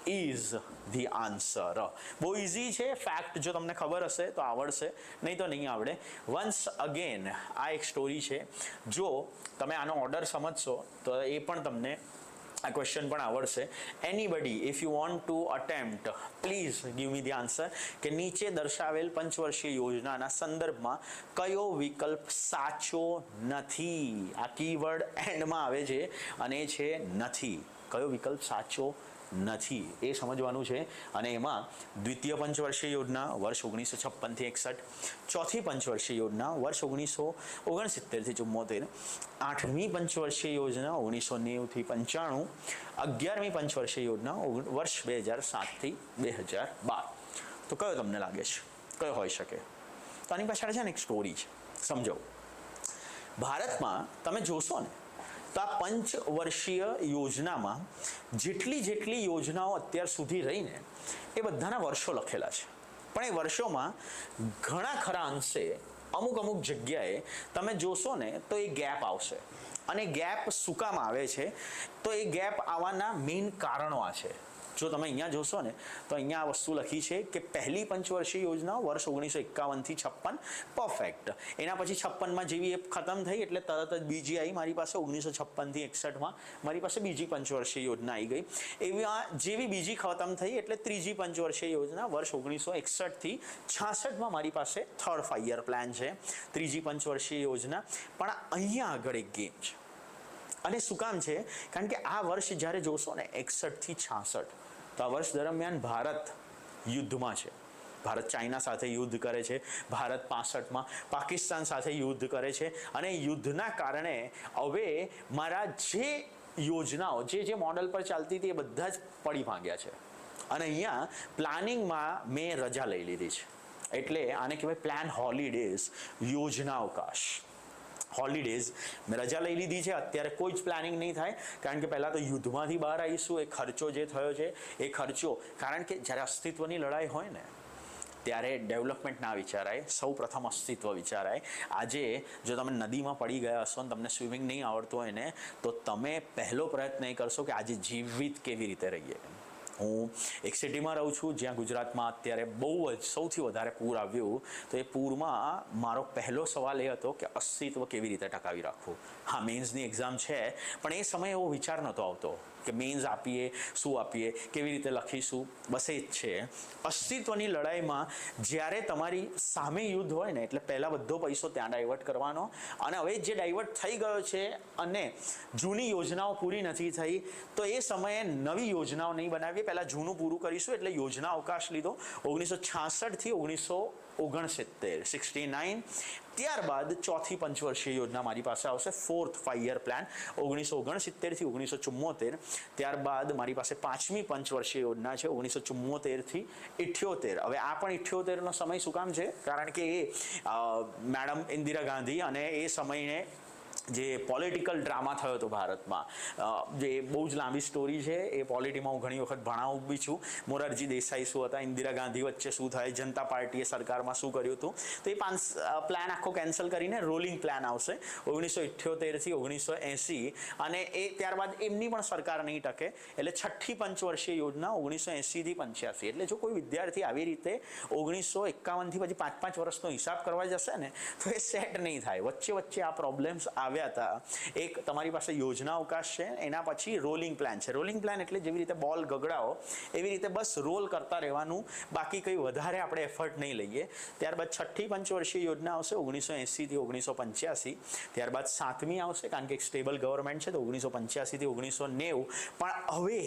Speaker 1: is the answer. બહુ ઇઝી છે. ફેક્ટ જો તમને ખબર હશે તો આવડશે, નહીં તો નહીં આવડે. વન્સ અગેન આ એક સ્ટોરી છે. જો તમે આનો ઓર્ડર સમજશો તો એ પણ તમને આ ક્વેશ્ચન પણ આવડશે. Anybody if you want to attempt please give me the answer કે નીચે દર્શાવેલ પંચવર્ષીય યોજનાના સંદર્ભમાં કયો વિકલ્પ સાચો નથી? આ કીવર્ડ એન્ડમાં આવે છે અને એ છે નથી. કયો વિકલ્પ સાચો નથી એ સમજવાનું છે. અને એમાં દ્વિતીય પંચવર્ષીય યોજના વર્ષ 1956થી 61, ચોથી પંચવર્ષીય યોજના વર્ષ 1969થી 74, 8મી પંચવર્ષીય યોજના 1990થી 95, 11મી પંચવર્ષીય યોજના વર્ષ 2007થી 2012. તો કયો તમને લાગે છે કયો હોઈ શકે? તો આની પાછળ છે ને એક સ્ટોરી છે, સમજો. ભારતમાં તમે જોશો ને તો આ પંચવર્ષીય યોજનામાં જેટલી યોજનાઓ અત્યાર સુધી રહીને એ બધાના વર્ષો લખેલા છે, પણ એ વર્ષોમાં ઘણા ખરા અંશે અમુક જગ્યાએ તમે જોશો ને તો એ ગેપ આવશે. અને ગેપ શું કામ આવે છે? તો એ ગેપ આવવાના મેઇન કારણો આ છે. જો તમે અહીંયા જોશો ને તો અહીંયા આ વસ્તુ લખી છે કે પહેલી પંચવર્ષીય યોજના વર્ષ 1951થી 56, પરફેક્ટ. એના પછી 56માં જેવી એ ખતમ થઈ એટલે તરત જ બીજી આવી મારી પાસે 1956થી 61માં મારી પાસે બીજી પંચવર્ષીય યોજના આવી ગઈ. એવી જેવી બીજી ખતમ થઈ એટલે ત્રીજી પંચવર્ષીય યોજના વર્ષ 1961થી 66માં મારી પાસે થર્ડ 5 યર પ્લાન છે, ત્રીજી પંચવર્ષીય યોજના. પણ અહીંયા આગળ એક ગેમ છે. અને શું કામ છે? કારણ કે આ વર્ષ જ્યારે જોશો ને 61થી 66 તો આ વર્ષ દરમિયાન ભારત યુદ્ધમાં છે. ભારત ચાઇના સાથે યુદ્ધ કરે છે, ભારત 65માં પાકિસ્તાન સાથે યુદ્ધ કરે છે, અને યુદ્ધના કારણે હવે મારા જે યોજનાઓ જે મોડલ પર ચાલતી હતી એ બધા જ પડી ભાંગ્યા છે. અને અહીંયા પ્લાનિંગમાં મેં રજા લઈ લીધી છે, એટલે આને કહેવાય પ્લાન હોલિડેઝ, યોજના અવકાશ. હોલિડેઝ મેં રજા લઈ લીધી છે. અત્યારે કોઈ જ પ્લાનિંગ નહીં થાય, કારણ કે પહેલાં તો યુદ્ધમાંથી બહાર આવીશું. એ ખર્ચો જે થયો છે એ ખર્ચો, કારણ કે જ્યારે અસ્તિત્વની લડાઈ હોય ને ત્યારે ડેવલપમેન્ટ ના વિચારાય, સૌ પ્રથમ અસ્તિત્વ વિચારાય. આજે જો તમે નદીમાં પડી ગયા હશો ને તમને સ્વિમિંગ નહીં આવડતું હોય ને, તો તમે પહેલો પ્રયત્ન એ કરશો કે આજે જીવિત કેવી રીતે રહીએ. હું એક સિટીમાં રહું છું જ્યાં ગુજરાતમાં અત્યારે બહુ જ સૌથી વધારે પૂર આવ્યું. તો એ પૂરમાં મારો પહેલો સવાલ એ હતો કે અસ્તિત્વ કેવી રીતે ટકાવી રાખવું. હા, મેન્સની એક્ઝામ છે, પણ એ સમયે એવો વિચાર નહોતો આવતો કે મેન્સ આપીએ, શું આપીએ, કેવી રીતે લખીશું. બસ એ જ છે. અસ્તિત્વની લડાઈમાં જ્યારે તમારી સામે યુદ્ધ હોય ને, એટલે પહેલાં બધો પૈસો ત્યાં ડાયવર્ટ કરવાનો, અને હવે જે ડાયવર્ટ થઈ ગયો છે અને જૂની યોજનાઓ પૂરી નથી થઈ, તો એ સમયે નવી યોજનાઓ નહીં બનાવીએ, પહેલાં જૂનું પૂરું કરીશું. એટલે યોજના અવકાશ લીધો 1966થી 1969, 69. ત્યારબાદ ચોથી પંચવર્ષીય યોજના મારી પાસે આવશે, 4th 5-year પ્લાન 1969થી 1974. ત્યારબાદ મારી પાસે 5મી પંચવર્ષીય યોજના છે 1974થી 78. હવે આ પણ 78નો સમય શું કામ છે? કારણ કે એ મેડમ ઇન્દિરા ગાંધી અને એ સમયે જે પોલિટિકલ ડ્રામા થયો હતો ભારતમાં, જે બહુ જ લાંબી સ્ટોરી છે. એ પોલિટીમાં હું ઘણી વખત ભણાવું બી છું. મોરારજી દેસાઈ શું હતા, ઇન્દિરા ગાંધી વચ્ચે શું થાય, જનતા પાર્ટીએ સરકારમાં શું કર્યું હતું. તો એ પ્લાન આખો કેન્સલ કરીને રોલિંગ પ્લાન આવશે 1978થી 1980, અને એ ત્યારબાદ એમની પણ સરકાર નહીં ટકે. એટલે છઠ્ઠી પંચવર્ષીય યોજના 1980થી 85. એટલે જો કોઈ વિદ્યાર્થી આવી રીતે 1951થી પછી 5-5 વર્ષનો હિસાબ કરવા જશે ને, તો એ સેટ નહીં થાય. વચ્ચે આ પ્રોબ્લેમ્સ આવ્યા હતા. એક તમારી પાસે યોજના અવકાશ છે, એના પછી રોલિંગ પ્લાન છે. રોલિંગ પ્લાન એટલે જેવી રીતે બોલ ગગડાવો એવી રીતે બસ રોલ કરતા રહેવાનું, બાકી કંઈ વધારે આપણે એફર્ટ નહીં લઈએ. ત્યારબાદ છઠ્ઠી પંચવર્ષીય યોજના આવશે 1980થી 1985. ત્યારબાદ 7મી આવશે, કારણ કે એક સ્ટેબલ ગવર્મેન્ટ છે, તો 1985થી 1990. પણ હવે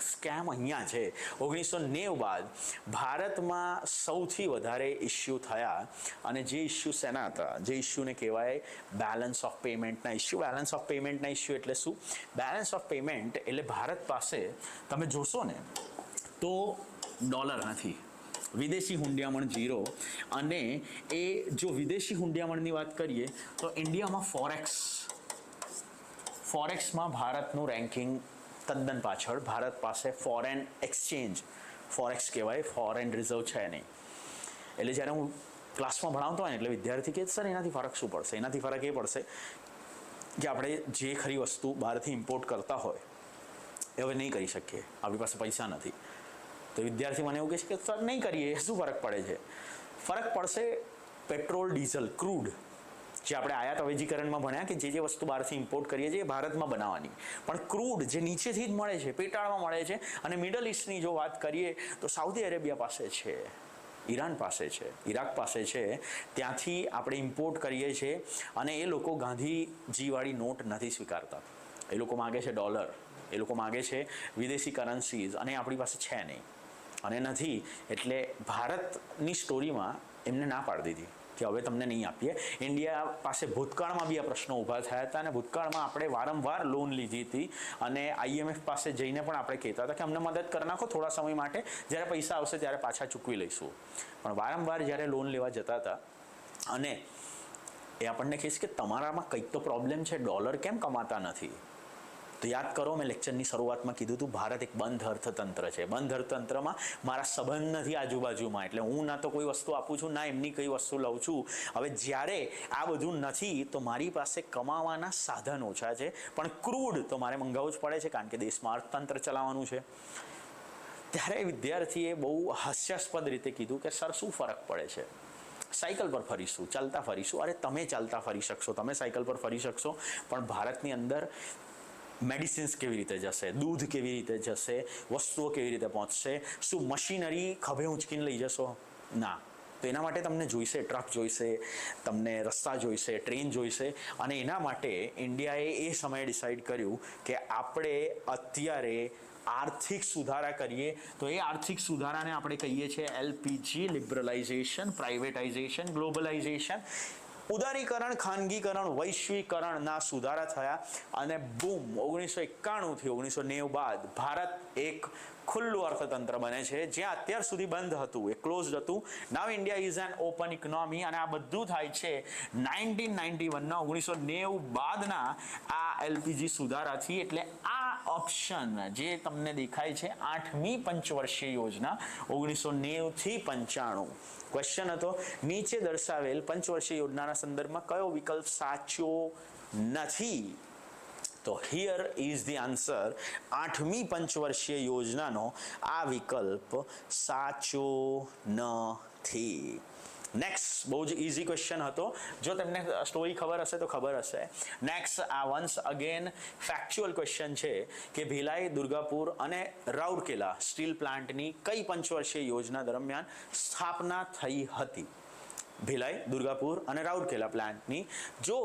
Speaker 1: સ્કેમ અહીંયા છે. 1990 બાદ ભારતમાં સૌથી વધારે ઇસ્યુ થયા, અને જે ઇસ્યુ શેના હતા? જે ઇસ્યુને કહેવાય બેલેન્સ ઓફ પેમેન્ટના ઇસ્યુ. બેલેન્સ ઓફ પેમેન્ટના ઇસ્યુ એટલે શું? બેલેન્સ ઓફ પેમેન્ટ એટલે ભારત પાસે તમે જોશો ને તો ડોલર નથી, વિદેશી હુંડિયામણ 0. અને એ જો વિદેશી હુંડિયામણની વાત કરીએ તો ઇન્ડિયામાં ફોરેક્સમાં ભારતનું રેન્કિંગ તદ્દન પાછળ. ભારત પાસે ફોરેન એક્સચેન્જ, ફોરેક્સ કહેવાય, ફોરેન રિઝર્વ છે નહીં. એટલે જ્યારે હું ક્લાસમાં ભણાવતો હોય ને, એટલે વિદ્યાર્થી કહે સર એનાથી ફરક શું પડશે? એનાથી ફરક એ પડશે કે આપણે જે ખરી વસ્તુ બહારથી ઇમ્પોર્ટ કરતા હોય એ હવે નહીં કરી શકીએ, આપણી પાસે પૈસા નથી. તો વિદ્યાર્થી મને એવું કહે છે કે સર નહીં કરીએ, શું ફરક પડે છે? ફરક પડશે પેટ્રોલ, ડીઝલ, ક્રૂડ, જે આપણે આયાત અવેજીકરણમાં ભણ્યા કે જે વસ્તુ બહારથી ઇમ્પોર્ટ કરીએ છીએ એ ભારતમાં બનાવવાની. પણ ક્રૂડ જે નીચેથી જ મળે છે, પેટાળમાં મળે છે. અને મિડલ ઈસ્ટની જો વાત કરીએ તો સાઉદી અરેબિયા પાસે છે, ઈરાન પાસે છે, ઈરાક પાસે છે, ત્યાંથી આપણે ઇમ્પોર્ટ કરીએ છીએ. અને એ લોકો ગાંધીજીવાળી નોટ નથી સ્વીકારતા. એ લોકો માગે છે ડોલર, એ લોકો માગે છે વિદેશી કરન્સીઝ, અને આપણી પાસે છે નહીં અને નથી. એટલે ભારતની સ્ટોરીમાં એમને ના પાડી દીધી કે હવે તમને નહીં આપીએ. ઇન્ડિયા પાસે ભૂતકાળમાં બી આ પ્રશ્નો ઊભા થયા હતા, અને ભૂતકાળમાં આપણે વારંવાર લોન લીધી હતી, અને IMF પાસે જઈને પણ આપણે કહેતા હતા કે અમને મદદ કરી નાખો થોડા સમય માટે, જ્યારે પૈસા આવશે ત્યારે પાછા ચૂકવી લઈશું. પણ વારંવાર જ્યારે લોન લેવા જતા હતા, અને એ આપણને કહીશ કે તમારામાં કંઈક તો પ્રોબ્લેમ છે, ડોલર કેમ કમાતા નથી? તો યાદ કરો, મેં લેક્ચરની શરૂઆતમાં કીધું હતું ભારત એક બંધ અર્થતંત્ર છે. બંધ અર્થતંત્રમાં મારા સંબંધ નથી આજુબાજુમાં, એટલે હું ના તો કોઈ વસ્તુ આપું છું, ના એમની કઈ વસ્તુ લઉં છું. હવે જ્યારે આ બધું નથી તો મારી પાસે કમાવાના સાધન ઓછા છે, પણ ક્રૂડ તો મારે મંગાવવું જ પડે છે, કારણ કે દેશમાં અર્થતંત્ર ચલાવવાનું છે. ત્યારે વિદ્યાર્થીએ બહુ હાસ્યાસ્પદ રીતે કીધું કે સર શું ફરક પડે છે? સાયકલ પર ફરીશું, ચાલતા ફરીશું. અરે તમે ચાલતા ફરી શકશો, તમે સાયકલ પર ફરી શકશો, પણ ભારતની અંદર મેડિસિન્સ કેવી રીતે જશે, દૂધ કેવી રીતે જશે, વસ્તુઓ કેવી રીતે પહોંચશે? શું મશીનરી ખભે ઉંચકીને લઈ જશો? ના. તો એના માટે તમને જોઈશે ટ્રક, જોઈશે તમને રસ્તા, જોઈશે ટ્રેન જોઈશે. અને એના માટે ઇન્ડિયાએ એ સમયે ડિસાઈડ કર્યું કે આપણે અત્યારે આર્થિક સુધારા કરીએ તો એ આર્થિક સુધારાને આપણે કહીએ છીએ એલપીજી, લિબરલાઇઝેશન, પ્રાઇવેટાઇઝેશન, ગ્લોબલાઇઝેશન. ઉદારીકરણ, ખાનગીકરણ, વૈશ્વિકરણના સુધારા થયા અને બૂમ 1991 થી 1990 બાદ ભારત એક ખુલ્લું અર્થતંત્ર બને છે, જ્યાં અત્યાર સુધી બંધ હતું, એ ક્લોઝડ હતું. Now India is an open economy. અને આ બધું થાય છે 1991ના 1990 બાદના આ એલપીજી સુધારાથી. એટલે આ ઓપ્શન જે તમને દેખાય છે 8મી પંચવર્ષીય યોજના 1990 થી 95. ક્વેશ્ચન હતો નીચે દર્શાવેલ પંચવર્ષીય યોજનાના સંદર્ભમાં કયો વિકલ્પ સાચો નથી? તો હિયર ઇઝ ધી આન્સર. 8મી પંચવર્ષીય યોજનાનો આ વિકલ્પ સાચો નથી. નેક્સ્ટ બહુ જ ઇઝી ક્વેશ્ચન હતો. જો તમને સ્ટોરી ખબર હશે તો ખબર હશે. નેક્સ્ટ આ વન્સ અગેન ફેક્ચ્યુઅલ ક્વેશ્ચન છે કે ભિલાઈ, દુર્ગાપુર અને રાઉરકેલા સ્ટીલ પ્લાન્ટની કઈ પંચવર્ષીય યોજના દરમિયાન સ્થાપના થઈ હતી? ભિલાઈ, દુર્ગાપુર અને રાઉરકેલા પ્લાન્ટની. જો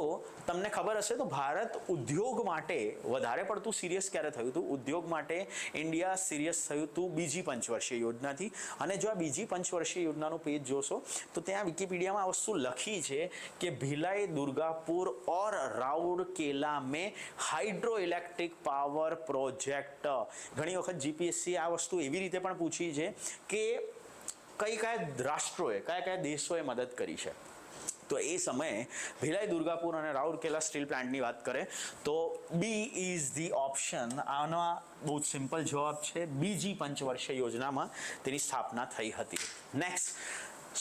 Speaker 1: તમને ખબર હશે તો ભારત ઉદ્યોગ માટે વધારે પડતું સિરિયસ ક્યારે થયું હતું? ઉદ્યોગ માટે ઇન્ડિયા સિરિયસ થયું હતું બીજી પંચવર્ષીય યોજનાથી. અને જો આ બીજી પંચવર્ષીય યોજનાનું પેજ જોશો તો ત્યાં વિકિપીડિયામાં આ વસ્તુ લખી છે કે ભિલાઈ, દુર્ગાપુર और राउरकेला में हाइड्रो इलेक्ट्रिक पावर प्रोजेक्ट. ઘણી વખત જીપીએસસી આ વસ્તુ એવી રીતે પણ પૂછી છે કે કયા રાષ્ટ્રોએ, કયા દેશોએ મદદ કરી છે. તો એ સમયે ભિલાઈ, દુર્ગાપુર અને રાઉરકેલા સ્ટીલ પ્લાન્ટની વાત કરે તો બી ઇઝ ધી ઓપ્શન. આનો બહુ જ સિમ્પલ જવાબ છે. બીજી પંચવર્ષીય યોજનામાં તેની સ્થાપના થઈ હતી. નેક્સ્ટ,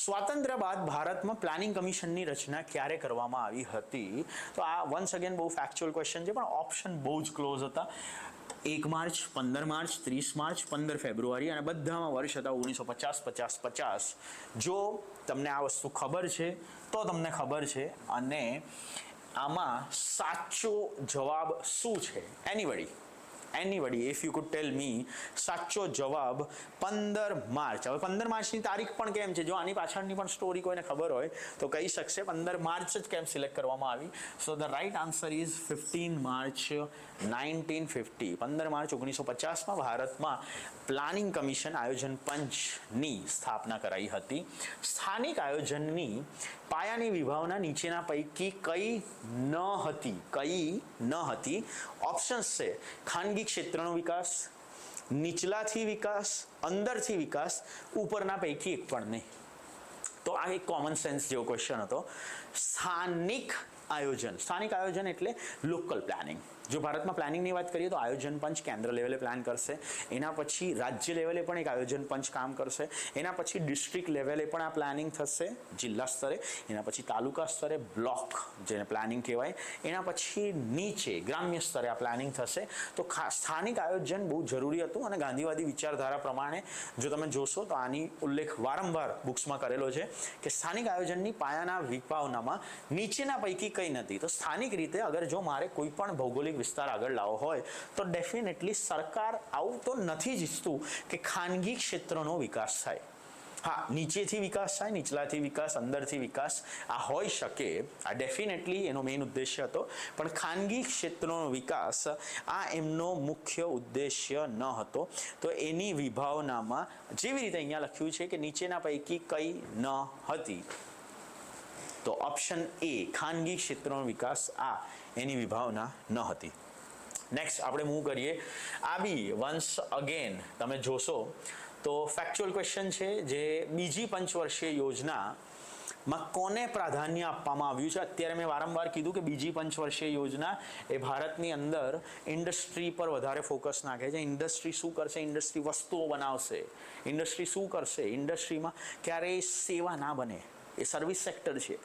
Speaker 1: સ્વાતંત્ર્ય બાદ ભારતમાં પ્લાનિંગ કમિશનની રચના ક્યારે કરવામાં આવી હતી? તો આ વન્સ અગેન બહુ ફેક્ચ્યુઅલ ક્વેશ્ચન છે, પણ ઓપ્શન બહુ જ ક્લોઝ હતા. 1 માર્ચ, 15 માર્ચ, 30 માર્ચ, 15 ફેબ્રુઆરી અને બધામાં વર્ષ હતા 1950, 50, 50. જો તમને આ વસ્તુ ખબર છે તો તમને ખબર છે. અને આમાં સાચો જવાબ શું છે? એનીબડી ઇફ યુ કુડ ટેલ મી. સાચો જવાબ 15 માર્ચ. હવે 15 માર્ચની તારીખ પણ કેમ છે? જો આની પાછળની પણ સ્ટોરી કોઈને ખબર હોય તો કહી શકશે 15 માર્ચ જ કેમ સિલેક્ટ કરવામાં આવી. So the right answer is 15 March 1950. 15 March 1950માં ભારતમાં પ્લાનિંગ કમિશન, આયોજન પંચની સ્થાપના કરાઈ હતી. સ્થાનિક આયોજનની પાયાની વિભાવના નીચેના પૈકી કઈ ન હતી? ઓપ્શન્સ છે ખાનગી ક્ષેત્રનો વિકાસ, નીચલાથી વિકાસ, અંદરથી વિકાસ, ઉપરના પૈકી એક પણ નહીં. તો આ એક કોમન સેન્સ જેવો ક્વેશ્ચન હતો. સ્થાનિક આયોજન એટલે લોકલ પ્લાનિંગ. જો ભારતમાં પ્લાનિંગની વાત કરીએ તો આયોજન પંચ કેન્દ્ર લેવલે પ્લાન કરશે. એના પછી રાજ્ય લેવલે પણ એક આયોજન પંચ કામ કરશે. એના પછી ડિસ્ટ્રિક્ટ લેવલે પણ આ પ્લાનિંગ થશે, જિલ્લા સ્તરે. એના પછી તાલુકા સ્તરે બ્લોક, જેને પ્લાનિંગ કહેવાય. એના પછી નીચે ગ્રામ્ય સ્તરે આ પ્લાનિંગ થશે. તો સ્થાનિક આયોજન બહુ જરૂરી હતું. અને ગાંધીવાદી વિચારધારા પ્રમાણે જો તમે જોશો તો આની ઉલ્લેખ વારંવાર બુક્સમાં કરેલો છે કે સ્થાનિક આયોજનની પાયાના વિભાવનામાં નીચેના પૈકી કંઈ નથી. તો સ્થાનિક રીતે અગર જો મારે કોઈ પણ ભૌગોલિક વિસ્તાર આગળ લાવવો હોય તો ડેફિનેટલી સરકાર આવું તો નથી જ ઈચ્છતું કે ખાનગી ક્ષેત્રનો વિકાસ થાય. હા, નીચેથી વિકાસ થાય, નીચલાથી વિકાસ, અંદરથી વિકાસ આ હોઈ શકે. આ ડેફિનેટલી એનો મેઇન ઉદ્દેશ્ય હતો. પણ ખાનગી ક્ષેત્રનો વિકાસ આ એમનો મુખ્ય ઉદ્દેશ્ય ન હતો. તો એની વિભાવનામાં જેવી રીતે અહીંયા લખ્યું છે કે નીચેના પૈકી કઈ ન હતી, તો ઓપ્શન એ ખાનગી ક્ષેત્રનો વિકાસ આ એની વિભાવના ન હતી. નેક્સ્ટ આપણે મૂવ કરીએ. આ બી વન્સ અગેન તમે જોશો તો ફેક્ચ્યુઅલ ક્વેશ્ચન છે જે બીજી પંચવર્ષીય યોજનામાં કોને પ્રાધાન્ય આપવામાં આવ્યું છે. અત્યારે મેં વારંવાર કીધું કે બીજી પંચવર્ષીય યોજના એ ભારતની અંદર ઇન્ડસ્ટ્રી પર વધારે ફોકસ નાખે છે. ઇન્ડસ્ટ્રી શું કરશે? ઇન્ડસ્ટ્રી વસ્તુઓ બનાવશે. ઇન્ડસ્ટ્રી શું કરશે? ઇન્ડસ્ટ્રીમાં ક્યારેય સેવા ના બને. એ સર્વિસ સેક્ટર છે.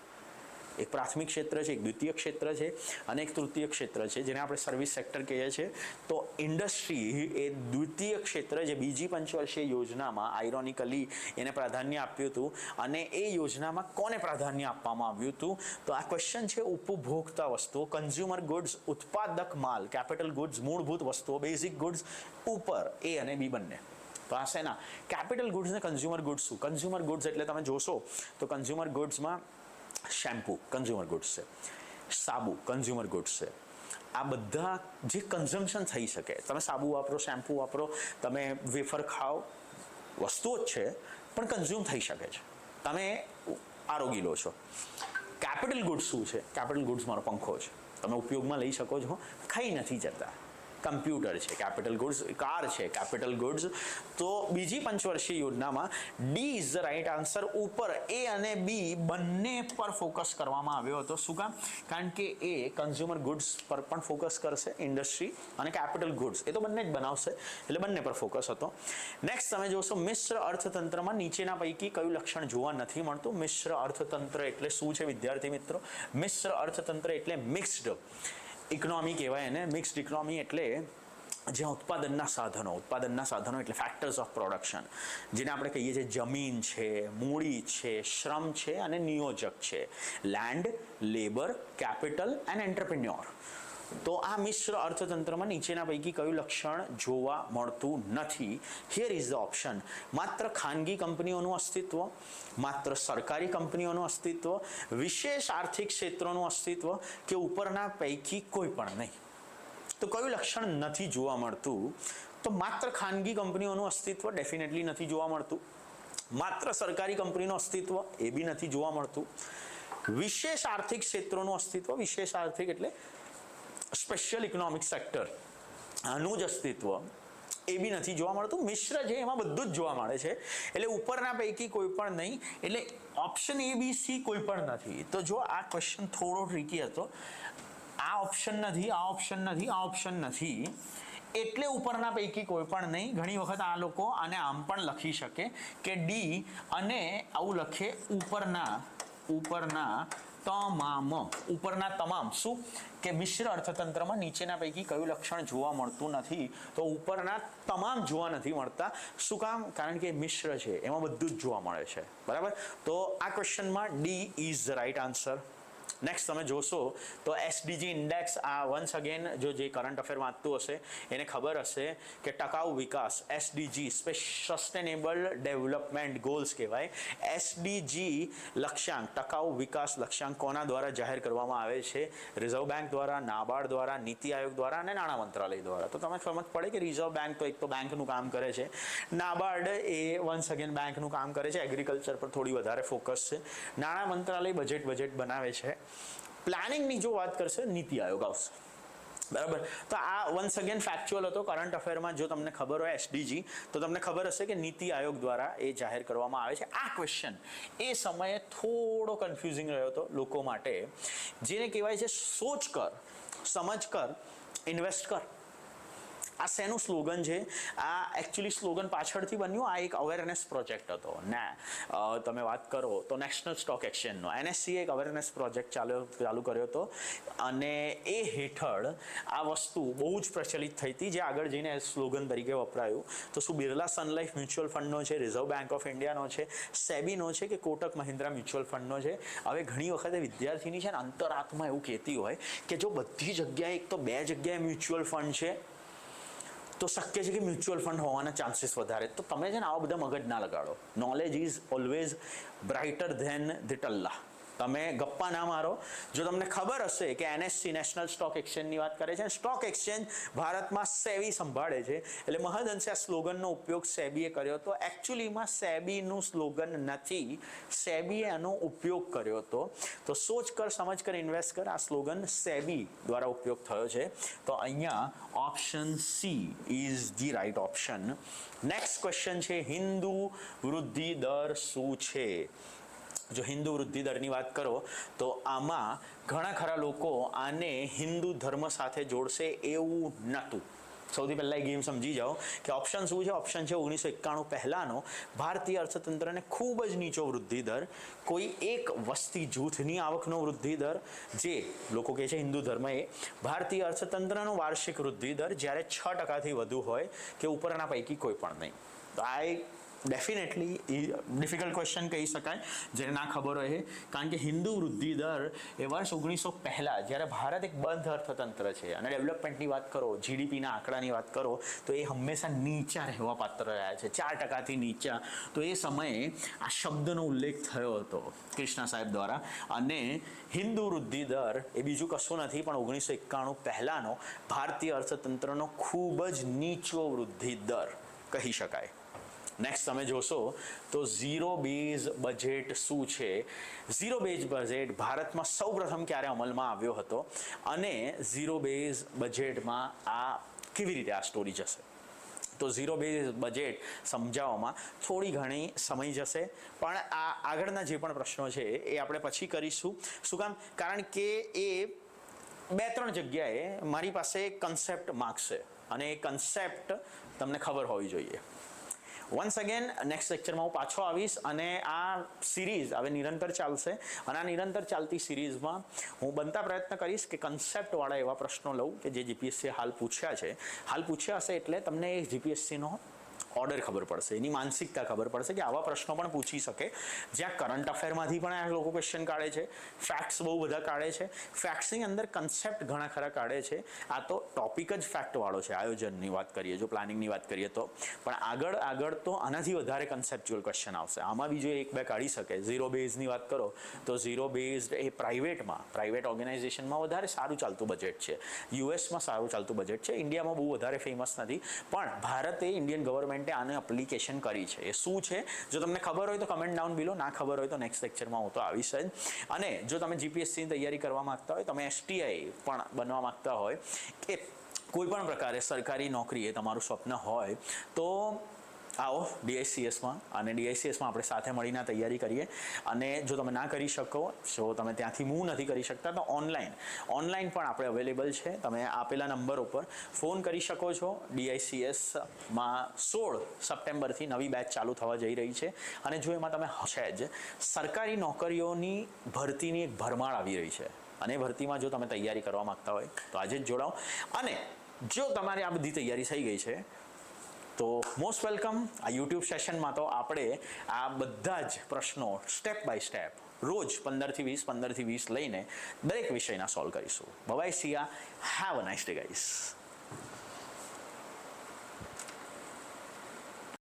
Speaker 1: એક પ્રાથમિક ક્ષેત્ર છે, એક દ્વિતીય ક્ષેત્ર છે અને એક તૃતીય ક્ષેત્ર છે, જેને આપણે સર્વિસ સેક્ટર કહીએ છીએ. તો ઇન્ડસ્ટ્રી એ દ્વિતીય ક્ષેત્ર જે બીજી પંચવર્ષીય યોજનામાં આઇરોનિકલી એને પ્રાધાન્ય આપ્યું હતું. અને એ યોજનામાં કોને પ્રાધાન્ય આપવામાં આવ્યું હતું? તો આ ક્વેશ્ચન છે ઉપભોક્તા વસ્તુઓ, કન્ઝ્યુમર ગુડ્સ, ઉત્પાદક માલ, કેપિટલ ગુડ્સ, મૂળભૂત વસ્તુઓ, બેઝિક ગુડ્સ ઉપર એ અને બી બંને. તો આ શેના? કેપિટલ ગુડ્સ ને કન્ઝ્યુમર ગુડ્સ. શું કન્ઝ્યુમર ગુડ્સ એટલે તમે જોશો તો કન્ઝ્યુમર ગુડ્સમાં શેમ્પુ કન્ઝ્યુમર ગુડ્સ છે, સાબુ કન્ઝ્યુમર ગુડ્સ છે, આ બધા જે કન્ઝમ્પશન થઈ શકે, તમે સાબુ વાપરો, શેમ્પૂ વાપરો, તમે વેફર ખાઓ, વસ્તુઓ જ છે પણ કન્ઝ્યુમ થઈ શકે છે, તમે આરોગી લો છો. કેપિટલ ગુડ્સ શું છે? કેપિટલ ગુડ્સ મારો પંખો છે, તમે ઉપયોગમાં લઈ શકો છો, ખાઈ નથી જતા. કમ્પ્યુટર છે કેપિટલ ગુડ્સ, કાર છે કેપિટલ ગુડ્સ. તો બીજી પંચવર્ષીય યોજનામાં D is the right answer. ઉપર એ અને બી બંને પર ફોકસ કરવામાં આવ્યો હતો. શું કામ? કારણ કે એ કન્ઝ્યુમર ગુડ્સ પર પણ ફોકસ કરશે, ઇન્ડસ્ટ્રી, અને કેપિટલ ગુડ્સ એ તો બંને જ બનાવશે, એટલે બંને પર ફોકસ હતો. નેક્સ્ટ તમે જોશો, મિશ્ર અર્થતંત્રમાં નીચેના પૈકી કયું લક્ષણ જોવા નથી મળતું? મિશ્ર અર્થતંત્ર એટલે શું છે વિદ્યાર્થી મિત્રો? મિશ્ર અર્થતંત્ર એટલે મિક્સ્ડ ઇકોનોમી કહેવાય એને. મિક્સ્ડ ઇકોનોમી એટલે જ્યાં ઉત્પાદનના સાધનો એટલે ફેક્ટર્સ ઓફ પ્રોડક્શન, જેને આપણે કહીએ છીએ જમીન છે, મૂડી છે, શ્રમ છે અને નિયોજક છે. Land, labour, capital and entrepreneur. તો આ મિશ્ર અર્થતંત્રમાં નીચેના પૈકી કયું લક્ષણ જોવા મળતું નથી? Here is the option. માત્ર ખાનગી કંપનીઓનું અસ્તિત્વ, માત્ર સરકારી કંપનીઓનું અસ્તિત્વ, વિશેષ આર્થિક ક્ષેત્રોનું અસ્તિત્વ, કે ઉપરના પૈકી કોઈ પણ નહીં. તો કયું લક્ષણ નથી જોવા મળતું? તો માત્ર ખાનગી કંપનીઓનું અસ્તિત્વ ડેફિનેટલી નથી જોવા મળતું. માત્ર સરકારી કંપનીનું અસ્તિત્વ એ બી નથી જોવા મળતું. વિશેષ આર્થિક ક્ષેત્રોનું અસ્તિત્વ, વિશેષ આર્થિક એટલે સ્પેશિયલ ઇકોનોમિક સેક્ટર, આનું જ અસ્તિત્વ એ બી નથી જોવા મળતું. મિશ્ર છે એમાં બધું જ જોવા મળે છે, એટલે ઉપરના પૈકી કોઈ પણ નહીં, એટલે ઓપ્શન એ બી સી કોઈ પણ નથી. તો જો આ ક્વેશ્ચન થોડો ટ્રિકી હતો, આ ઓપ્શન નથી, આ ઓપ્શન નથી, આ ઓપ્શન નથી, એટલે ઉપરના પૈકી કોઈ પણ નહીં. ઘણી વખત આ લોકો આને આમ પણ લખી શકે કે ડી, અને આવું લખે ઉપરના તમામ શું કે મિશ્ર અર્થતંત્રમાં નીચેના પૈકી કયું લક્ષણ જોવા મળતું નથી? તો ઉપરના તમામ જોવા નથી મળતા. શું કામ? કારણ કે મિશ્ર છે એમાં બધું જ જોવા મળે છે. બરાબર. તો આ ક્વેશ્ચનમાં D is the right answer. Next તમે જોશો તો એસડીજી ઇન્ડેક્સ, આ વન્સ અગેન જો જે કરંટ અફેર વાંચતું હશે એને ખબર હશે કે ટકાઉ વિકાસ, એસડીજી સસ્ટેનેબલ ડેવલપમેન્ટ ગોલ્સ કહેવાય. એસડીજી લક્ષ્યાંક, ટકાઉ વિકાસ લક્ષ્યાંક કોના દ્વારા જાહેર કરવામાં આવે છે? રિઝર્વ બેંક દ્વારા, નાબાર્ડ દ્વારા, નીતિ આયોગ દ્વારા અને નાણાં મંત્રાલય દ્વારા. તો તમે સમજ પડે કે રિઝર્વ બેંક તો એક તો બેંકનું કામ કરે છે, નાબાર્ડ એ વન્સ અગેન બેંકનું કામ કરે છે, એગ્રીકલ્ચર પર થોડી વધારે ફોકસ છે, નાણાં મંત્રાલય બજેટ બનાવે છે, પ્લાનિંગની જો વાત કરશે નીતિ આયોગ આવશે. બરાબર. તો આ વન્સ અગેન ફેક્ચ્યુઅલ હતો. કરંટ અફેરમાં જો તમને ખબર હોય એસડીજી, તો તમને ખબર હશે કે નીતિ આયોગ દ્વારા એ જાહેર કરવામાં આવે છે. આ ક્વેશ્ચન એ સમયે થોડો કન્ફ્યુઝિંગ રહ્યો હતો લોકો માટે, જેને કહેવાય છે સોચ કર, સમજ કર, ઇન્વેસ્ટ કર. આ શેનું સ્લોગન છે? આ એકચ્યુઅલી સ્લોગન પાછળથી બન્યું, આ એક અવેરનેસ પ્રોજેક્ટ હતો ને. તમે વાત કરો તો નેશનલ સ્ટોક એક્સચેન્જનો એનએસસીએ એક અવેરનેસ પ્રોજેક્ટ ચાલુ કર્યો હતો, અને એ હેઠળ આ વસ્તુ બહુ જ પ્રચલિત થઈ હતી, જે આગળ જઈને સ્લોગન તરીકે વપરાયું. તો શું બિરલા સન લાઈફ મ્યુચ્યુઅલ ફંડનો છે, રિઝર્વ બેંક ઓફ ઇન્ડિયાનો છે, સેબીનો છે, કે કોટક મહિન્દ્રા મ્યુચ્યુઅલ ફંડનો છે? હવે ઘણી વખતે વિદ્યાર્થીની છે ને અંતરાત્મા એવું કહેતી હોય કે જો બધી જગ્યાએ એક તો 2 જગ્યાએ મ્યુચ્યુઅલ ફંડ છે તો શક્ય છે કે મ્યુચ્યુઅલ ફંડ હોવાના ચાન્સીસ વધારે. તો તમે છે ને આવા બધા મગજ ના લગાડો. Knowledge is always brighter than the ટલ્લા. તમે ગપ્પા ના મારો. જો તમને ખબર હશે કે એનએસસી નેશનલ સ્ટોક એક્સચેન્જની વાત કરે છે, સ્ટોક એક્સચેન્જ ભારતમાં સેબી સંભાળે છે, એટલે મહદઅંશે આ સ્લોગનનો ઉપયોગ સેબીએ કર્યો હતો. એકચ્યુઅલીમાં સેબીનું સ્લોગન નથી, સેબીએ આનો ઉપયોગ કર્યો હતો. તો સોચ કર, સમજ કર, ઇન્વેસ્ટ કર, આ સ્લોગન સેબી દ્વારા ઉપયોગ થયો છે. તો અહીંયા option C is the right option. Next question છે, હિન્દુ વૃદ્ધિ દર શું છે? જો હિન્દુ વૃદ્ધિ દરની વાત કરો તો આમાં ઘણા ખરા લોકો આને હિન્દુ ધર્મ સાથે જોડશે એવું નહોતું. સૌથી પહેલા એ ગેમ સમજી જાઓ કે ઓપ્શન શું છે. ઓપ્શન છે 1991 પહેલાનો ભારતીય અર્થતંત્રને ખૂબ જ નીચો વૃદ્ધિ દર, કોઈ એક વસ્તી જૂથની આવકનો વૃદ્ધિ દર, જે લોકો કહે છે હિન્દુ ધર્મ, એ ભારતીય અર્થતંત્રનો વાર્ષિક વૃદ્ધિ દર જ્યારે 6% વધુ હોય કે ઉપરના પૈકી કોઈ પણ નહીં. તો આ ડેફિનેટલી ડિફિકલ્ટ ક્વેશ્ચન કહી શકાય જેને ના ખબર હોય એ, કારણ કે હિન્દુ વૃદ્ધિ દર એ વર્ષ 1900 પહેલાં જ્યારે ભારત એક બંધ અર્થતંત્ર છે અને ડેવલપમેન્ટની વાત કરો, જીડીપીના આંકડાની વાત કરો તો એ હંમેશા નીચા રહેવા પાત્ર રહ્યા છે, 4%થી નીચા. તો એ સમયે આ શબ્દનો ઉલ્લેખ થયો હતો કૃષ્ણા સાહેબ દ્વારા. અને હિન્દુ વૃદ્ધિ દર એ બીજું કશું નથી પણ 1991 પહેલાંનો ભારતીય અર્થતંત્રનો ખૂબ જ નીચો વૃદ્ધિ દર કહી શકાય. નેક્સ્ટ તમે જોશો તો ઝીરો બેઝ બજેટ શું છે. ઝીરો બેઝ બજેટ ભારતમાં સૌપ્રથમ ક્યારે અમલમાં આવ્યો હતો અને ઝીરો બેઝ બજેટમાં આ કેવી રીતે આ સ્ટોરી જશે. તો ઝીરો બેઝ બજેટ સમજાવવામાં થોડી ઘણી સમય જશે, પણ આ આગળના જે પણ પ્રશ્નો છે એ આપણે પછી કરીશું. શું કામ? કારણ કે એ 2-3 જગ્યાએ મારી પાસે કન્સેપ્ટ માર્ક્સ છે અને એ કન્સેપ્ટ તમને ખબર હોવી જોઈએ. વન્સ અગેન નેક્સ્ટ લેક્ચરમાં હું પાછો આવીશ અને આ સિરીઝ હવે નિરંતર ચાલશે અને આ નિરંતર ચાલતી સિરીઝમાં હું બનતા પ્રયત્ન કરીશ કે કન્સેપ્ટવાળા એવા પ્રશ્નો લઉં કે જે જીપીએસસીએ હાલ પૂછ્યા હશે એટલે તમને એ જીપીએસસીનો ઓર્ડર ખબર પડશે, એની માનસિકતા ખબર પડશે કે આવા પ્રશ્નો પણ પૂછી શકે. જ્યાં કરંટ અફેરમાંથી પણ આ લોકો ક્વેશ્ચન કાઢે છે, ફેક્ટ્સ બહુ બધા કાઢે છે, ફેક્ટ્સની અંદર કન્સેપ્ટ ઘણા ખરા કાઢે છે. આ તો ટોપિક જ ફેક્ટવાળો છે, આયોજનની વાત કરીએ, જો પ્લાનિંગની વાત કરીએ તો. પણ આગળ તો આનાથી વધારે કન્સેપ્ચ્યુઅલ ક્વેશ્ચન આવશે. આમાં બીજો 1-2 કાઢી શકે. ઝીરો બેઝની વાત કરો તો ઝીરો બેઝડ એ પ્રાઇવેટ ઓર્ગેનાઇઝેશનમાં વધારે સારું ચાલતું બજેટ છે, યુએસમાં સારું ચાલતું બજેટ છે, ઇન્ડિયામાં બહુ વધારે ફેમસ નથી. પણ ભારતે ઇન્ડિયન ગવર્મેન્ટ આને એપ્લિકેશન કરી છે. એ શું છે? જો તમને ખબર હોય તો કમેન્ટ ડાઉન બિલો, ના ખબર હોય તો નેક્સ્ટ લેક્ચરમાં હું તો આવીશ જ. અને જો તમે જીપીએસસીની તૈયારી કરવા માંગતા હોય, તમે એસટીઆઈ પણ બનવા માંગતા હોય કે કોઈ પણ પ્રકારે સરકારી નોકરી એ તમારું સ્વપ્ન હોય તો આવો ડીઆઈસીએસમાં, અને ડીઆઈસીએસમાં આપણે સાથે મળીને તૈયારી કરીએ. અને જો તમે ના કરી શકો, જો તમે ત્યાંથી મૂવ નથી કરી શકતા તો ઓનલાઈન પણ આપણે અવેલેબલ છે. તમે આપેલા નંબર ઉપર ફોન કરી શકો છો. ડીઆઈસીએસમાં 16 સપ્ટેમ્બરથી નવી બેચ ચાલુ થવા જઈ રહી છે અને જો એમાં તમે છે જ સરકારી નોકરીઓની ભરતીની એક ભરમાર આવી રહી છે અને ભરતીમાં જો તમે તૈયારી કરવા માંગતા હોય તો આજે જ જોડાઓ. અને જો તમારી આ બધી તૈયારી થઈ ગઈ છે તો મોસ્ટ વેલકમ. આ યુટ્યુબ સેશનમાં તો આપણે આ બધા જ પ્રશ્નો સ્ટેપ બાય સ્ટેપ રોજ 15 થી 20 લઈને દરેક વિષયના સોલ્વ કરીશું. Bye bye, C yeah, have a nice day guys.